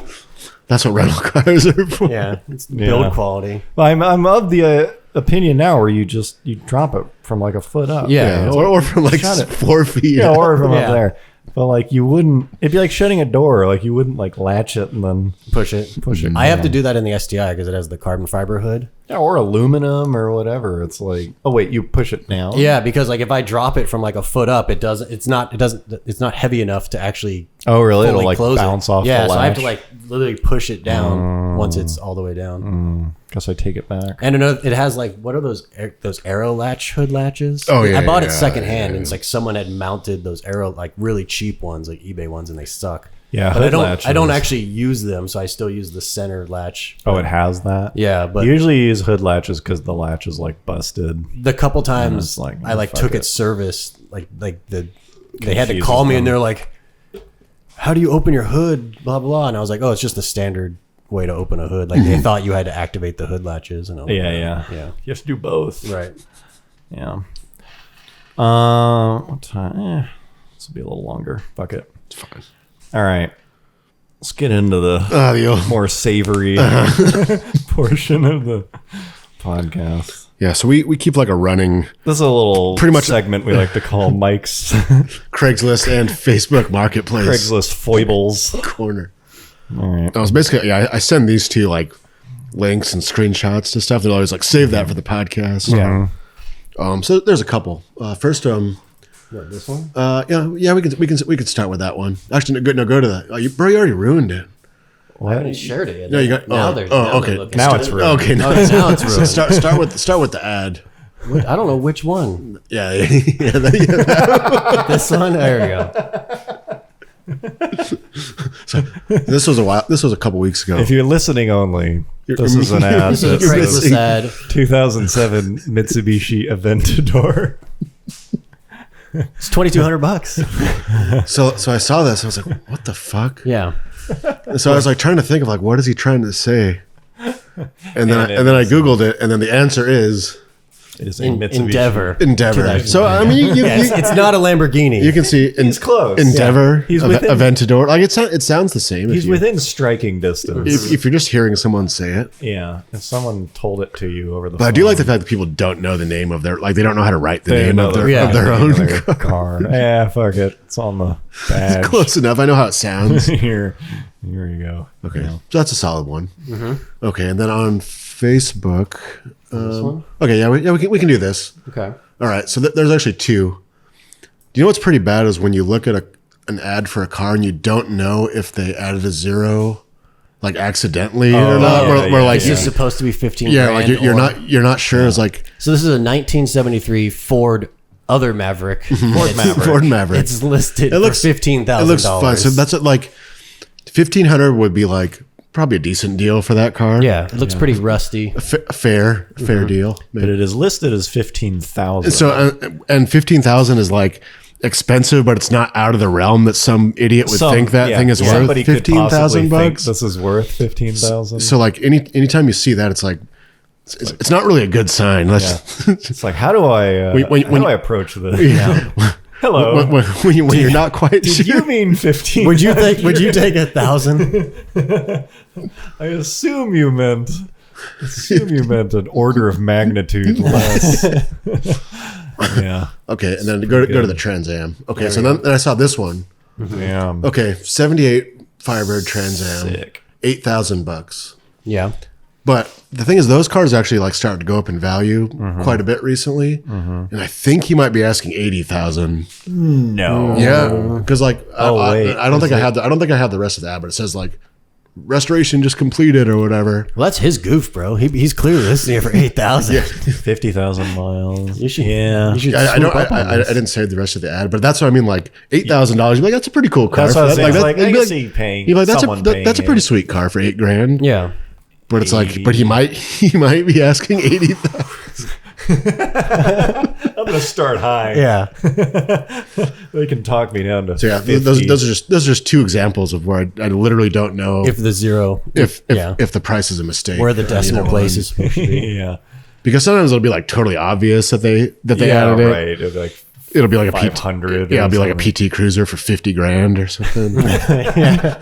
that's what rental cars are for. Yeah, it's build quality. I'm of the opinion now where you drop it from like a foot up. Yeah, or from like Shut it. 4 feet. Yeah, or from Yeah. up there. But like you wouldn't, it'd be like shutting a door. Like you wouldn't like latch it and then Push it. I have to do that in the STI because it has the carbon fiber hood. yeah, or aluminum or whatever. It's like, oh wait, you push it down. Yeah, because like if I drop it from like a foot up, it's not heavy enough to actually. Oh really? It'll fully like close bounce it. off. Yeah, the so I have to latch. like literally push it down once it's all the way down. Guess I take it back. And it has like, what are those arrow latch hood latches? Oh, yeah, I bought it yeah, secondhand, yeah. and it's like someone had mounted those arrow, like really cheap ones, like eBay ones, and they suck. Yeah, but hood I don't latches. actually use them, so I still use the center latch. Oh, it has that. Yeah, but You usually use hood latches because the latch is like busted. the couple times it's like, I like fuck took it. it service, they had to Confuses call me, them. and they're like, "How do you open your hood?" Blah blah. And I was like, "Oh, it's just the standard way to open a hood." Like they thought you had to activate the hood latches, and I was like, Yeah. yeah, You have to do both. right. Yeah. What time? This will be a little longer. Fuck it. It's fine. All right. Let's get into the The old- more savory portion of the podcast. yeah, so we keep like a running This is a little Pretty much- segment we like to call Mike's Craigslist and Facebook Marketplace Craigslist foibles. corner. All right. I was basically, I send these two like links and screenshots to stuff. They're always like, save that for the podcast. Yeah. So there's a couple. First, What, this one? yeah, we can start with that one. Actually, go to that. Oh, you already ruined it. I haven't shared it yet. No, you got. now they're okay. looking. Now it's ruined. Okay, Oh, now it's ruined. So start with the ad. I don't know which one. Yeah. This one. There we go. This was a couple weeks ago. If you're listening only, this is an ad. This is a You're Craigslist missing- ad. 2007 Mitsubishi Aventador. It's $2,200. So I saw this. I was like, what the fuck? Yeah. And so I was like trying to think of like, what is he trying to say? And then And I googled it, and then the answer is It is a Mitsubishi. Endeavor. Endeavor. So I mean, It's not a Lamborghini. you can see He's close. Endeavor, He's Av- within- Aventador. Like it sounds the same. He's within striking distance. if you're just hearing someone say it. Yeah, if someone told it to you over the But phone. I do like the fact that people don't know the name of their, like they don't know how to write the they name know of their, the of their name own of their car. Yeah, fuck it. It's on the badge. Close enough. I know how it sounds. Here you go. Okay, Yeah. so that's a solid one. Okay, and then on Facebook. one? Okay, we can do this. Okay. All right, so there's actually two. Do you know what's pretty bad is when you look at an ad for a car and you don't know if they added a zero, like accidentally or not. yeah, where yeah, like Is this supposed to be 15 yeah, grand? like you're not sure. It's like So this is a 1973 Ford other Maverick. Ford Maverick. It's listed It looks for $15,000. It looks fun. So that's at like $1,500 would be like probably a decent deal for that car. yeah, it looks pretty rusty. A fair deal. But it is listed as 15,000. So and 15,000 is like expensive, but it's not out of the realm that some idiot would think that thing is worth somebody could possibly think $15,000. This is worth 15,000. So like anytime you see that, it's like it's not really a good sign. Let's It's like, how do I When I approach this? Hello. when you're not quite Did sure. you mean 15? Would you take 1,000? I assume you meant an order of magnitude less. Yeah. Okay, and then go to the Trans Am. Okay, so then I saw this one. Damn. Okay, 78 Firebird Trans Am, Sick. $8,000. Yeah. But the thing is, those cars actually like started to go up in value quite a bit recently, and I think he might be asking 80,000. No. Yeah, because like wait. I don't think I have the rest of the ad, but it says like restoration just completed or whatever. Well, that's his goof, bro. He's clearly listing it for 8,000. 50,000 miles. You should. Yeah. You should I swoop up on this. didn't save the rest of the ad, but that's what I mean. Like $8,000, you're like that's a pretty cool car. That's what I was for saying. that. Like, I you'd be can like- see paying you're like someone paying that's a pretty it. sweet car for $8,000. Yeah. But it's like, but he might be asking 80,000. I'm gonna start high. Yeah. They can talk me down to. So yeah, 50. those are just two examples of where I literally don't know If the zero, if yeah. the price is a mistake. where the decimal You know, place is supposed to be. yeah. because sometimes it'll be like totally obvious that they Yeah, added it. right. It'd be like It'll be like a 500. Yeah, it'll be like a PT Cruiser for $50,000 or something.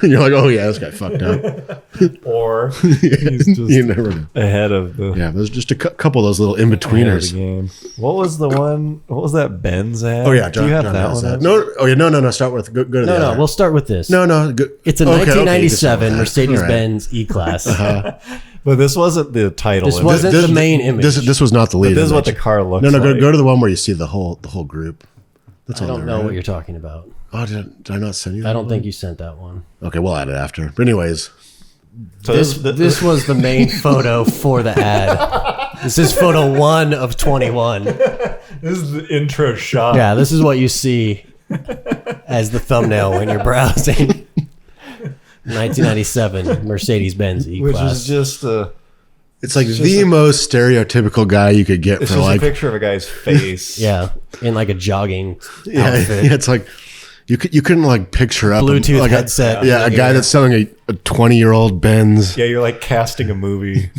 And you're like, oh yeah, this guy fucked up. or he's just You never know. ahead of the. Yeah, there's just a couple of those little in ahead of the betweeners. game. What was the one? What was that Benz ad? Oh yeah, do you have John that has one? that. No, oh yeah, no. Start with go to the No, other. we'll start with this. Go, It's a okay, 1997 just- Mercedes-Benz E-Class. But this wasn't the title. This It wasn't the main image. This was not the lead. This is what the image. car looks No, like. go to the one where you see the whole group. That's I on don't there, know right? what you're talking about. Oh, did I not send you that I don't one? think you sent that one. Okay, we'll add it after. But anyways, So This was the main photo for the ad. This is photo 1 of 21. this is the intro shot. Yeah, this is what you see as the thumbnail when you're browsing. 1997 Mercedes-Benz Which E-Class. is just a. it's like the most stereotypical guy you could get It's for just like a picture of a guy's face. Yeah, in like a jogging yeah, outfit. it's like you couldn't like picture up Bluetooth like headset. a guy that's selling a 20-year-old Benz. Yeah, you're like casting a movie.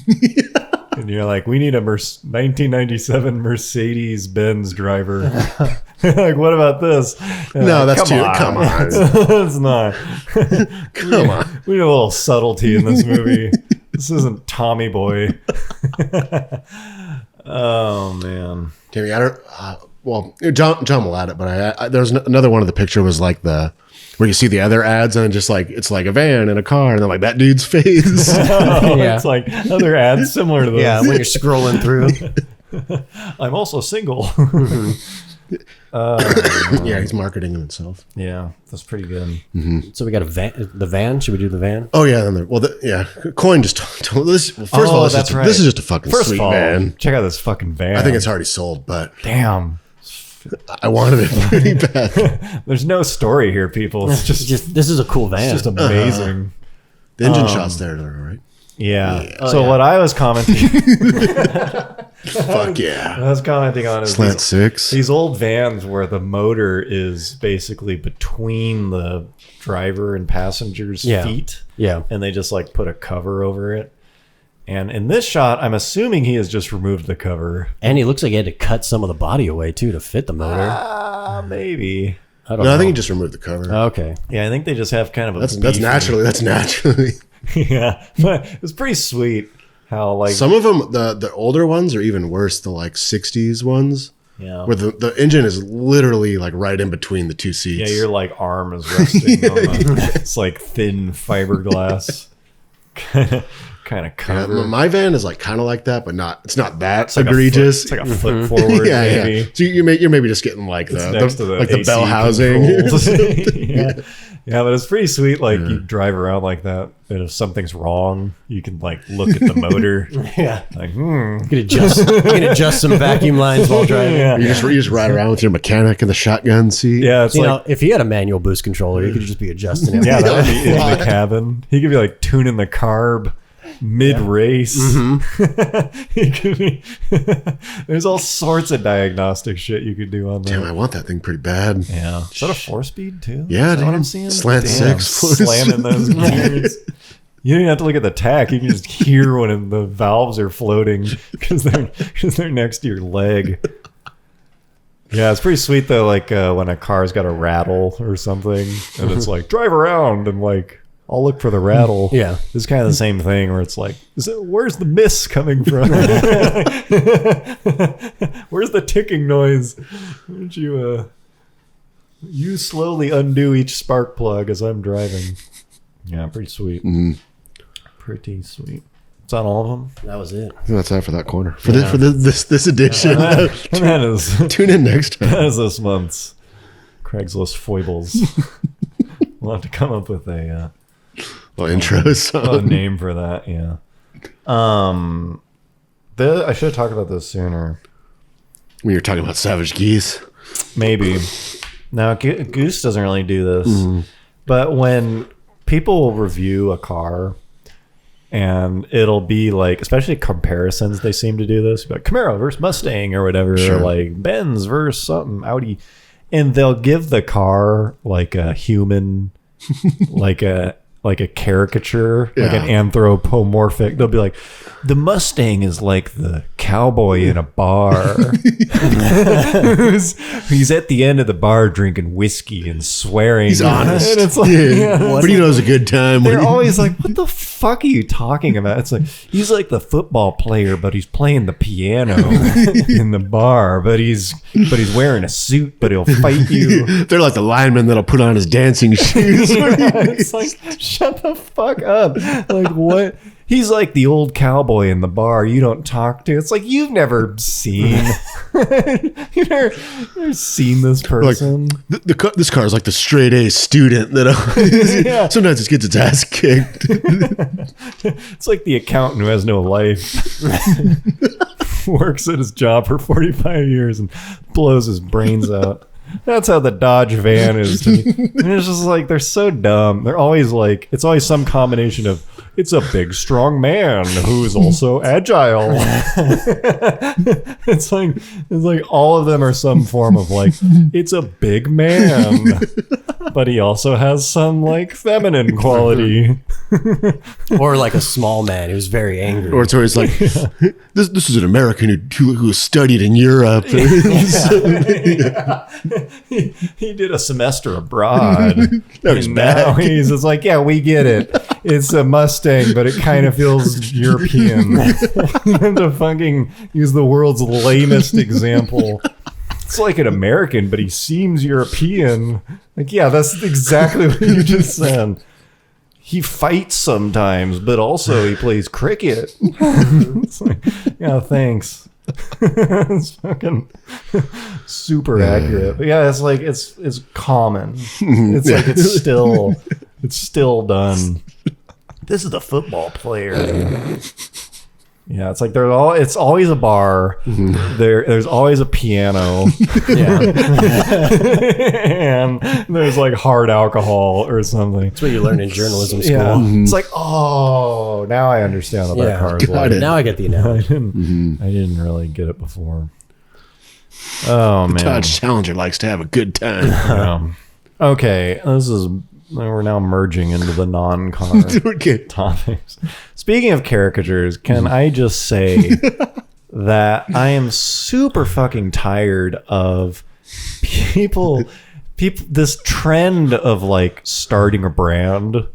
And you're like, we need a 1997 Mercedes-Benz driver. Like, what about this? And No, like, that's too. Come on, It's not. come on. We need a little subtlety in this movie. This isn't Tommy Boy. Oh, man. Tammy, I don't. Well, John will add it, but there's another one of the picture was like where you see the other ads and just like it's like a van and a car and they're like that dude's face. Oh, Yeah. It's like other ads similar to those. Yeah, when you're scrolling through. I'm also single. Yeah, he's marketing himself. Yeah, that's pretty good. So we got a van. The van? Should we do the van? Oh yeah, Coin just told this. Well, first of all, this is just a fucking First sweet of all, van. check out this fucking van. I think it's already sold, but damn. I wanted it pretty bad. There's no story here, people. It's just This is a cool van. it's just amazing. The engine shots there, right? Yeah. Oh, So yeah. what I was commenting, Fuck yeah. I was commenting on is Slant six. these old vans where the motor is basically between the driver and passenger's Yeah. feet, Yeah. and they just like put a cover over it. And in this shot, I'm assuming he has just removed the cover. And he looks like he had to cut some of the body away too to fit the motor. Maybe. I don't No, know. I think he just removed the cover. Okay. Yeah, I think they just have kind of a That's beefy- naturally. That's naturally. Yeah, but it was pretty sweet how like Some of them, the older ones are even worse. The like 60s ones, yeah. where the engine is literally like right in between the two seats. Yeah, your like arm is resting on the, it's like thin fiberglass kind of Yeah, cover. my van is like kind of like that, but not. It's not that Like a egregious. It's like a flip forward, yeah, maybe. yeah. So you're maybe just getting like It's next to the the bell AC housing. controls. yeah, but it's pretty sweet. Like you drive around like that, and if something's wrong, you can like look at the motor. Yeah. Like, You can adjust some vacuum lines while driving. yeah, You just ride around with your mechanic in the shotgun seat. yeah. It's You like know, if he had a manual boost controller, he could just be adjusting it. yeah, that would be in the cabin. He could be like tuning the carb mid race. He could be. There's all sorts of diagnostic shit you could do on Damn, I that. want that thing pretty bad. Yeah, is that a 4-speed too? Yeah, is that what dude. I'm seeing? Slant Damn, six, please. slamming those gears. You don't even have to look at the tach. You can just hear when the valves are floating because they're next to your leg. Yeah, it's pretty sweet though. Like when a car's got a rattle or something, and it's like drive around and like I'll look for the rattle. Yeah. It's kind of the same thing where it's like, where's the mist coming from? Where's the ticking noise? Why don't you slowly undo each spark plug as I'm driving? Yeah, pretty sweet. Pretty sweet. It's on all of them. That was it. I think that's that for that corner. For this edition. That is Tune in next time. that is this month's Craigslist foibles. We'll have to come up with a Well, intros. name for that. Yeah. I should have talked about this sooner. When you're talking about Savage Geese. Maybe. Now, Goose doesn't really do this, but when people will review a car and it'll be like, especially comparisons, they seem to do this, like Camaro versus Mustang or whatever, or like Benz versus something, Audi, and they'll give the car like a human, like a caricature, like an anthropomorphic. They'll be like, the Mustang is like the cowboy in a bar. He's at the end of the bar drinking whiskey and swearing. He's honest. And it's like, but he knows a good time. they're always like, what the fuck are you talking about? It's like, he's like the football player, but he's playing the piano in the bar, but he's wearing a suit, but he'll fight you. They're like the lineman that'll put on his dancing shoes. It's like, shut the fuck up. Like, what? He's like the old cowboy in the bar you don't talk to. It's like, you've never seen you've never seen this person. Like, this car is like the straight A student that sometimes it gets its ass kicked. It's like the accountant who has no life. Works at his job for 45 years and blows his brains out. That's how the Dodge van is to me. And it's just like, they're so dumb. They're always like, it's always some combination of, it's a big, strong man who is also agile. It's like all of them are some form of like, it's a big man, but he also has some like feminine quality. Or like a small man who's very angry. Or it's always like, this is an American who studied in Europe. He did a semester abroad. That was and now bad. it's like, yeah, we get it. It's a Mustang, but it kind of feels European. To fucking use the world's lamest example. It's like an American, but he seems European. Like, yeah, that's exactly what you just said. He fights sometimes, but also he plays cricket. It's like, yeah, thanks. It's fucking super accurate. But yeah, it's like it's common. It's like it's still done. This is the football player. Yeah, it's like it's always a bar. There's always a piano. And there's like hard alcohol or something. That's what you learn in journalism school. Yeah. It's like, oh, now I understand what that car is like. it. Now I get the analogy. I didn't really get it before. Oh man. Dodge Challenger likes to have a good time. Yeah. Okay, we're now merging into the non-car topics. Speaking of caricatures, can I just say that I am super fucking tired of people this trend of like starting a brand,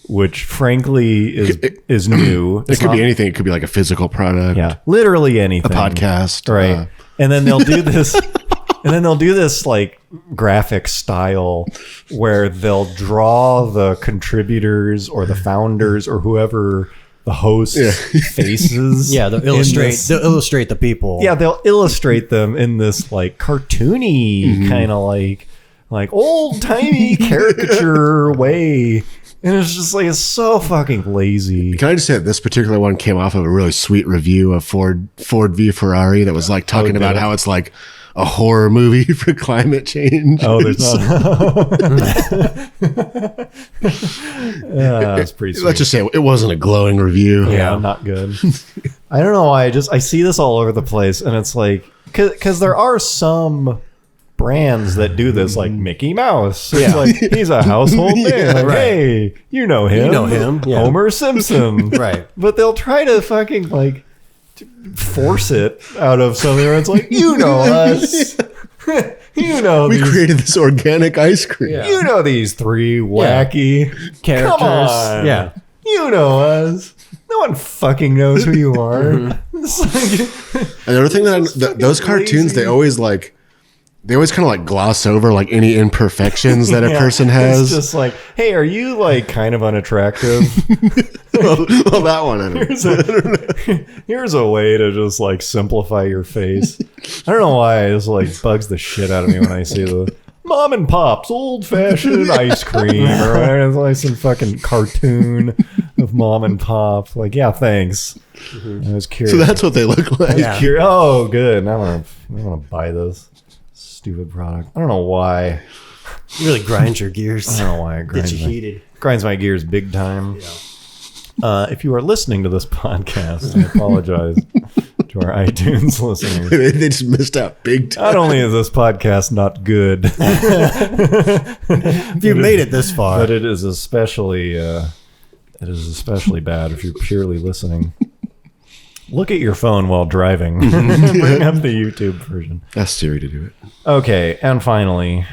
which frankly is new. It could be anything. It could be like a physical product. Yeah, literally anything. A podcast. Right. And then they'll do this like graphic style where they'll draw the contributors or the founders or whoever the host faces. Yeah, they'll illustrate the people. Yeah, they'll illustrate them in this like cartoony kind of like old timey caricature way. And it's just like, it's so fucking lazy. Can I just say that this particular one came off of a really sweet review of Ford v Ferrari that was like talking about how it's like a horror movie for climate change. Oh, there's not. Yeah, that's pretty sweet. Let's just say it wasn't a glowing review. Yeah, not good. I don't know why. I see this all over the place, and it's like, because there are some brands that do this, like Mickey Mouse. It's like, he's a household name. Like, hey, you know him. Yeah. Homer Simpson. Right. But they'll try to fucking like force it out of something where it's like, you know us. You know, we created this organic ice cream. Yeah. You know these three wacky characters. Come on. Yeah. You know us. No one fucking knows who you are. It's like, and the other thing those cartoons, lazy. they always kind of like gloss over like any imperfections that a person has. It's just like, hey, are you like kind of unattractive? well, that one. I don't know. Here's a way to just like simplify your face. I don't know why it just like bugs the shit out of me when I see the Mom and Pop's old fashioned ice cream, or it's like some fucking cartoon of Mom and Pop. Like, yeah, thanks. I was curious. So that's what they look like. Oh, good. Now I want to buy this stupid product. I don't know why. It really grinds your gears. I don't know why it grinds Gets you heated. Grinds my gears big time. Yeah. If you are listening to this podcast, I apologize to our iTunes listeners. They just missed out big time. Not only is this podcast not good, If you've made it this far, but it is especially bad if you're purely listening. Look at your phone while driving. Bring up the YouTube version. Ask Siri to do it. Okay, and finally,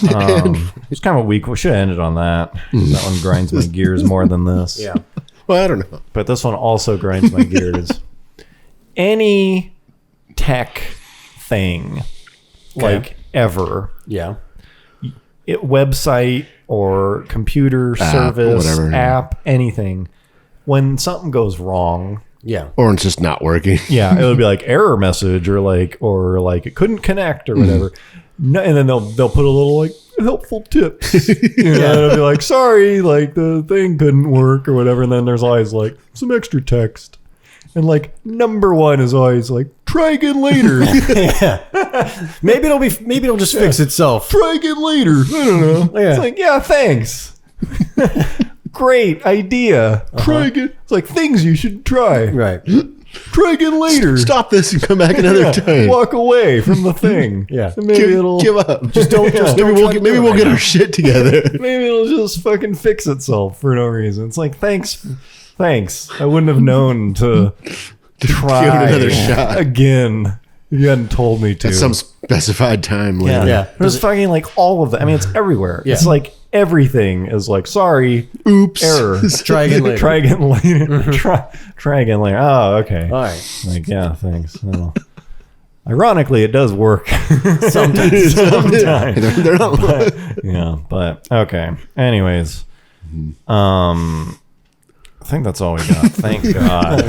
it's kind of a weak. We should have ended on that. That one grinds my gears more than this. yeah. Well, I don't know. But this one also grinds my gears. Any tech thing, like ever, Yeah. website or computer service, whatever, yeah. app, anything, when something goes wrong, Yeah. Or it's just not working. yeah, it'll be like error message or like it couldn't connect or whatever. No, and then they'll put a little like helpful tips. You know, it'll be like, sorry, like the thing couldn't work or whatever. And then there's always like some extra text. And like number one is always like, try again later. Maybe it'll just fix itself. Try again later. I don't know. Yeah. It's like, yeah, thanks. Great idea. Try again. It's like things you should try. Right. Try again later. Stop this and come back another time. Walk away from the thing. Yeah. And maybe it'll give up. Just don't Maybe we'll get our shit together. maybe it'll just fucking fix itself for no reason. It's like, thanks. I wouldn't have known to try give it another shot again if you hadn't told me to. at some specified time later. Yeah. There's fucking like all of that. I mean, it's everywhere. Yeah. It's like everything is like, sorry, Oops. error. Try again later. Try again later. Try again later. Oh, okay. All right. Like, yeah, thanks. Well, ironically, it does work. Sometimes. They're not. Yeah, but okay. Anyways, I think that's all we got. Thank God.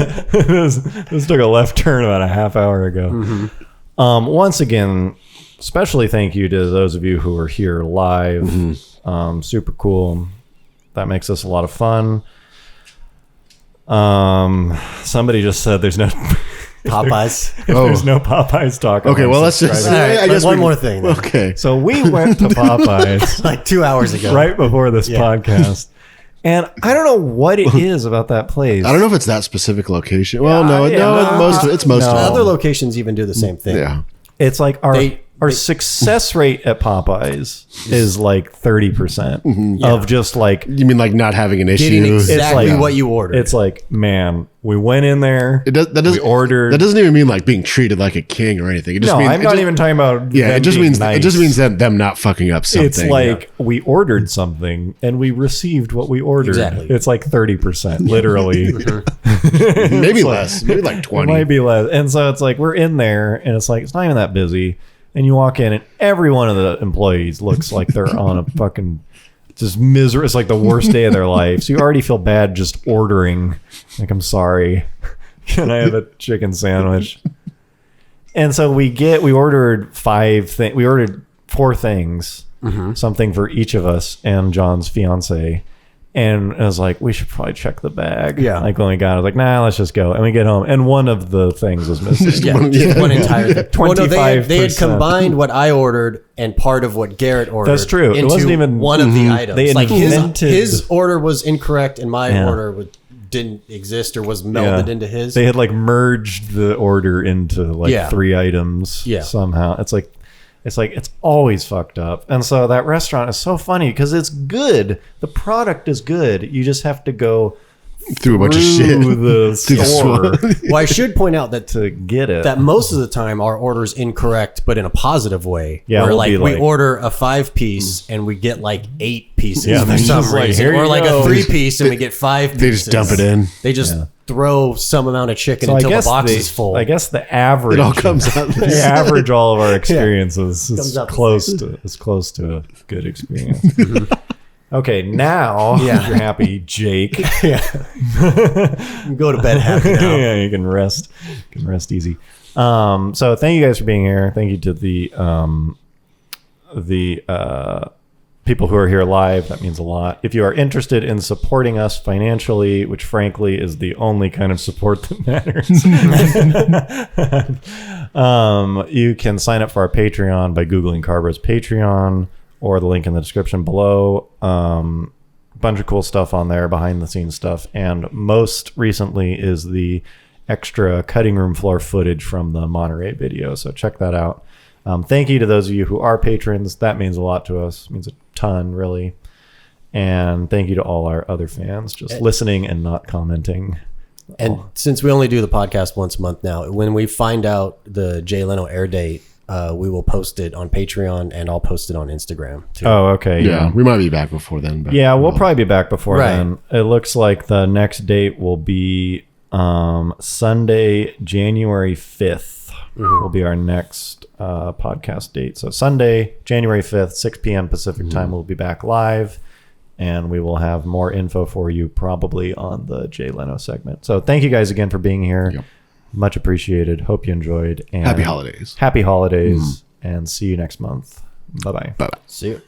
This took a left turn about a half hour ago. Once again, especially thank you to those of you who are here live. Super cool. That makes us a lot of fun. Somebody just said there's no Popeyes. there's no Popeyes talk. Okay, well, let's just. All right, I guess one more thing. then. Okay. So we went to Popeyes Like 2 hours ago. right before this podcast. And I don't know what it is about that place. I don't know if it's that specific location. Well, no, yeah, it's most of Other it. locations even do the same thing. Yeah. It's like They- our success rate at Popeyes is like 30% of just like, You mean like not having an issue? Getting exactly like- what you ordered. it's like, man, we went in there. That doesn't, we ordered. That doesn't even mean like being treated like a king or anything. It just No, means, I'm not even talking about. Yeah, them it just being means nice. it just means that them not fucking up something. It's like we ordered something and we received what we ordered. Exactly. It's like 30%, literally. maybe less, maybe like It 20. might be less. And so it's like we're in there and it's like it's not even that busy. And you walk in and every one of the employees looks like they're on a fucking just misery. It's like the worst day of their life. So you already feel bad just ordering. Like, I'm sorry. Can I have a chicken sandwich? And so we ordered 5 things. We ordered 4 things, something for each of us and John's fiance. And I was like, we should probably check the bag. Yeah. Like when we got it, I was like, nah, let's just go. And we get home. And one of the things was missing. Yeah, just one entire thing. 25%. They had combined what I ordered and part of what Garrett ordered. That's true. It Into wasn't even- one of the items. They like invented- his order was incorrect and my Yeah. order didn't exist or was melded into his. They had like merged the order into like Yeah. 3 items Yeah. somehow. It's always fucked up. And so that restaurant is so funny because it's good. The product is good. You just have to go through a bunch of shit. through the Through the store swamp. Well, I should point out that to get it. that most of the time our order's incorrect, but in a positive way. Yeah, where it'll like be we like- order a 5-piece and we get like 8 pieces Yeah, for they're some just like, reason, "Here or you like go." a 3-piece and we get 5 pieces. They just dump it in. They just throw some amount of chicken So until the box is full. I guess the average It all comes out. the average all of our experiences Comes is out the close to a good experience. Okay, now if you're happy, Jake. You can go to bed happy now. Yeah, you can rest. You can rest easy. So thank you guys for being here. Thank you to the people who are here live. That means a lot. If you are interested in supporting us financially, which frankly is the only kind of support that matters, you can sign up for our Patreon by Googling Carver's Patreon or the link in the description below. bunch of cool stuff on there, behind the scenes stuff, and most recently is the extra cutting room floor footage from the Monterey video. So check that out. Thank you to those of you who are patrons. That means a lot to us. It means a ton, really. And thank you to all our other fans just listening and not commenting. And since we only do the podcast once a month now, when we find out the Jay Leno air date, we will post it on Patreon, and I'll post it on Instagram too. Oh, okay. Yeah, we might be back before then. But Yeah, we'll probably be back before Right. then. It looks like the next date will be Sunday, January 5th will be our next podcast date. So Sunday, January 5th, 6 p.m. Pacific time, we'll be back live, and we will have more info for you probably on the Jay Leno segment. So thank you guys again for being here. Yep. Much appreciated. Hope you enjoyed. And Happy holidays. Happy holidays, and see you next month. Bye-bye. Bye. See you.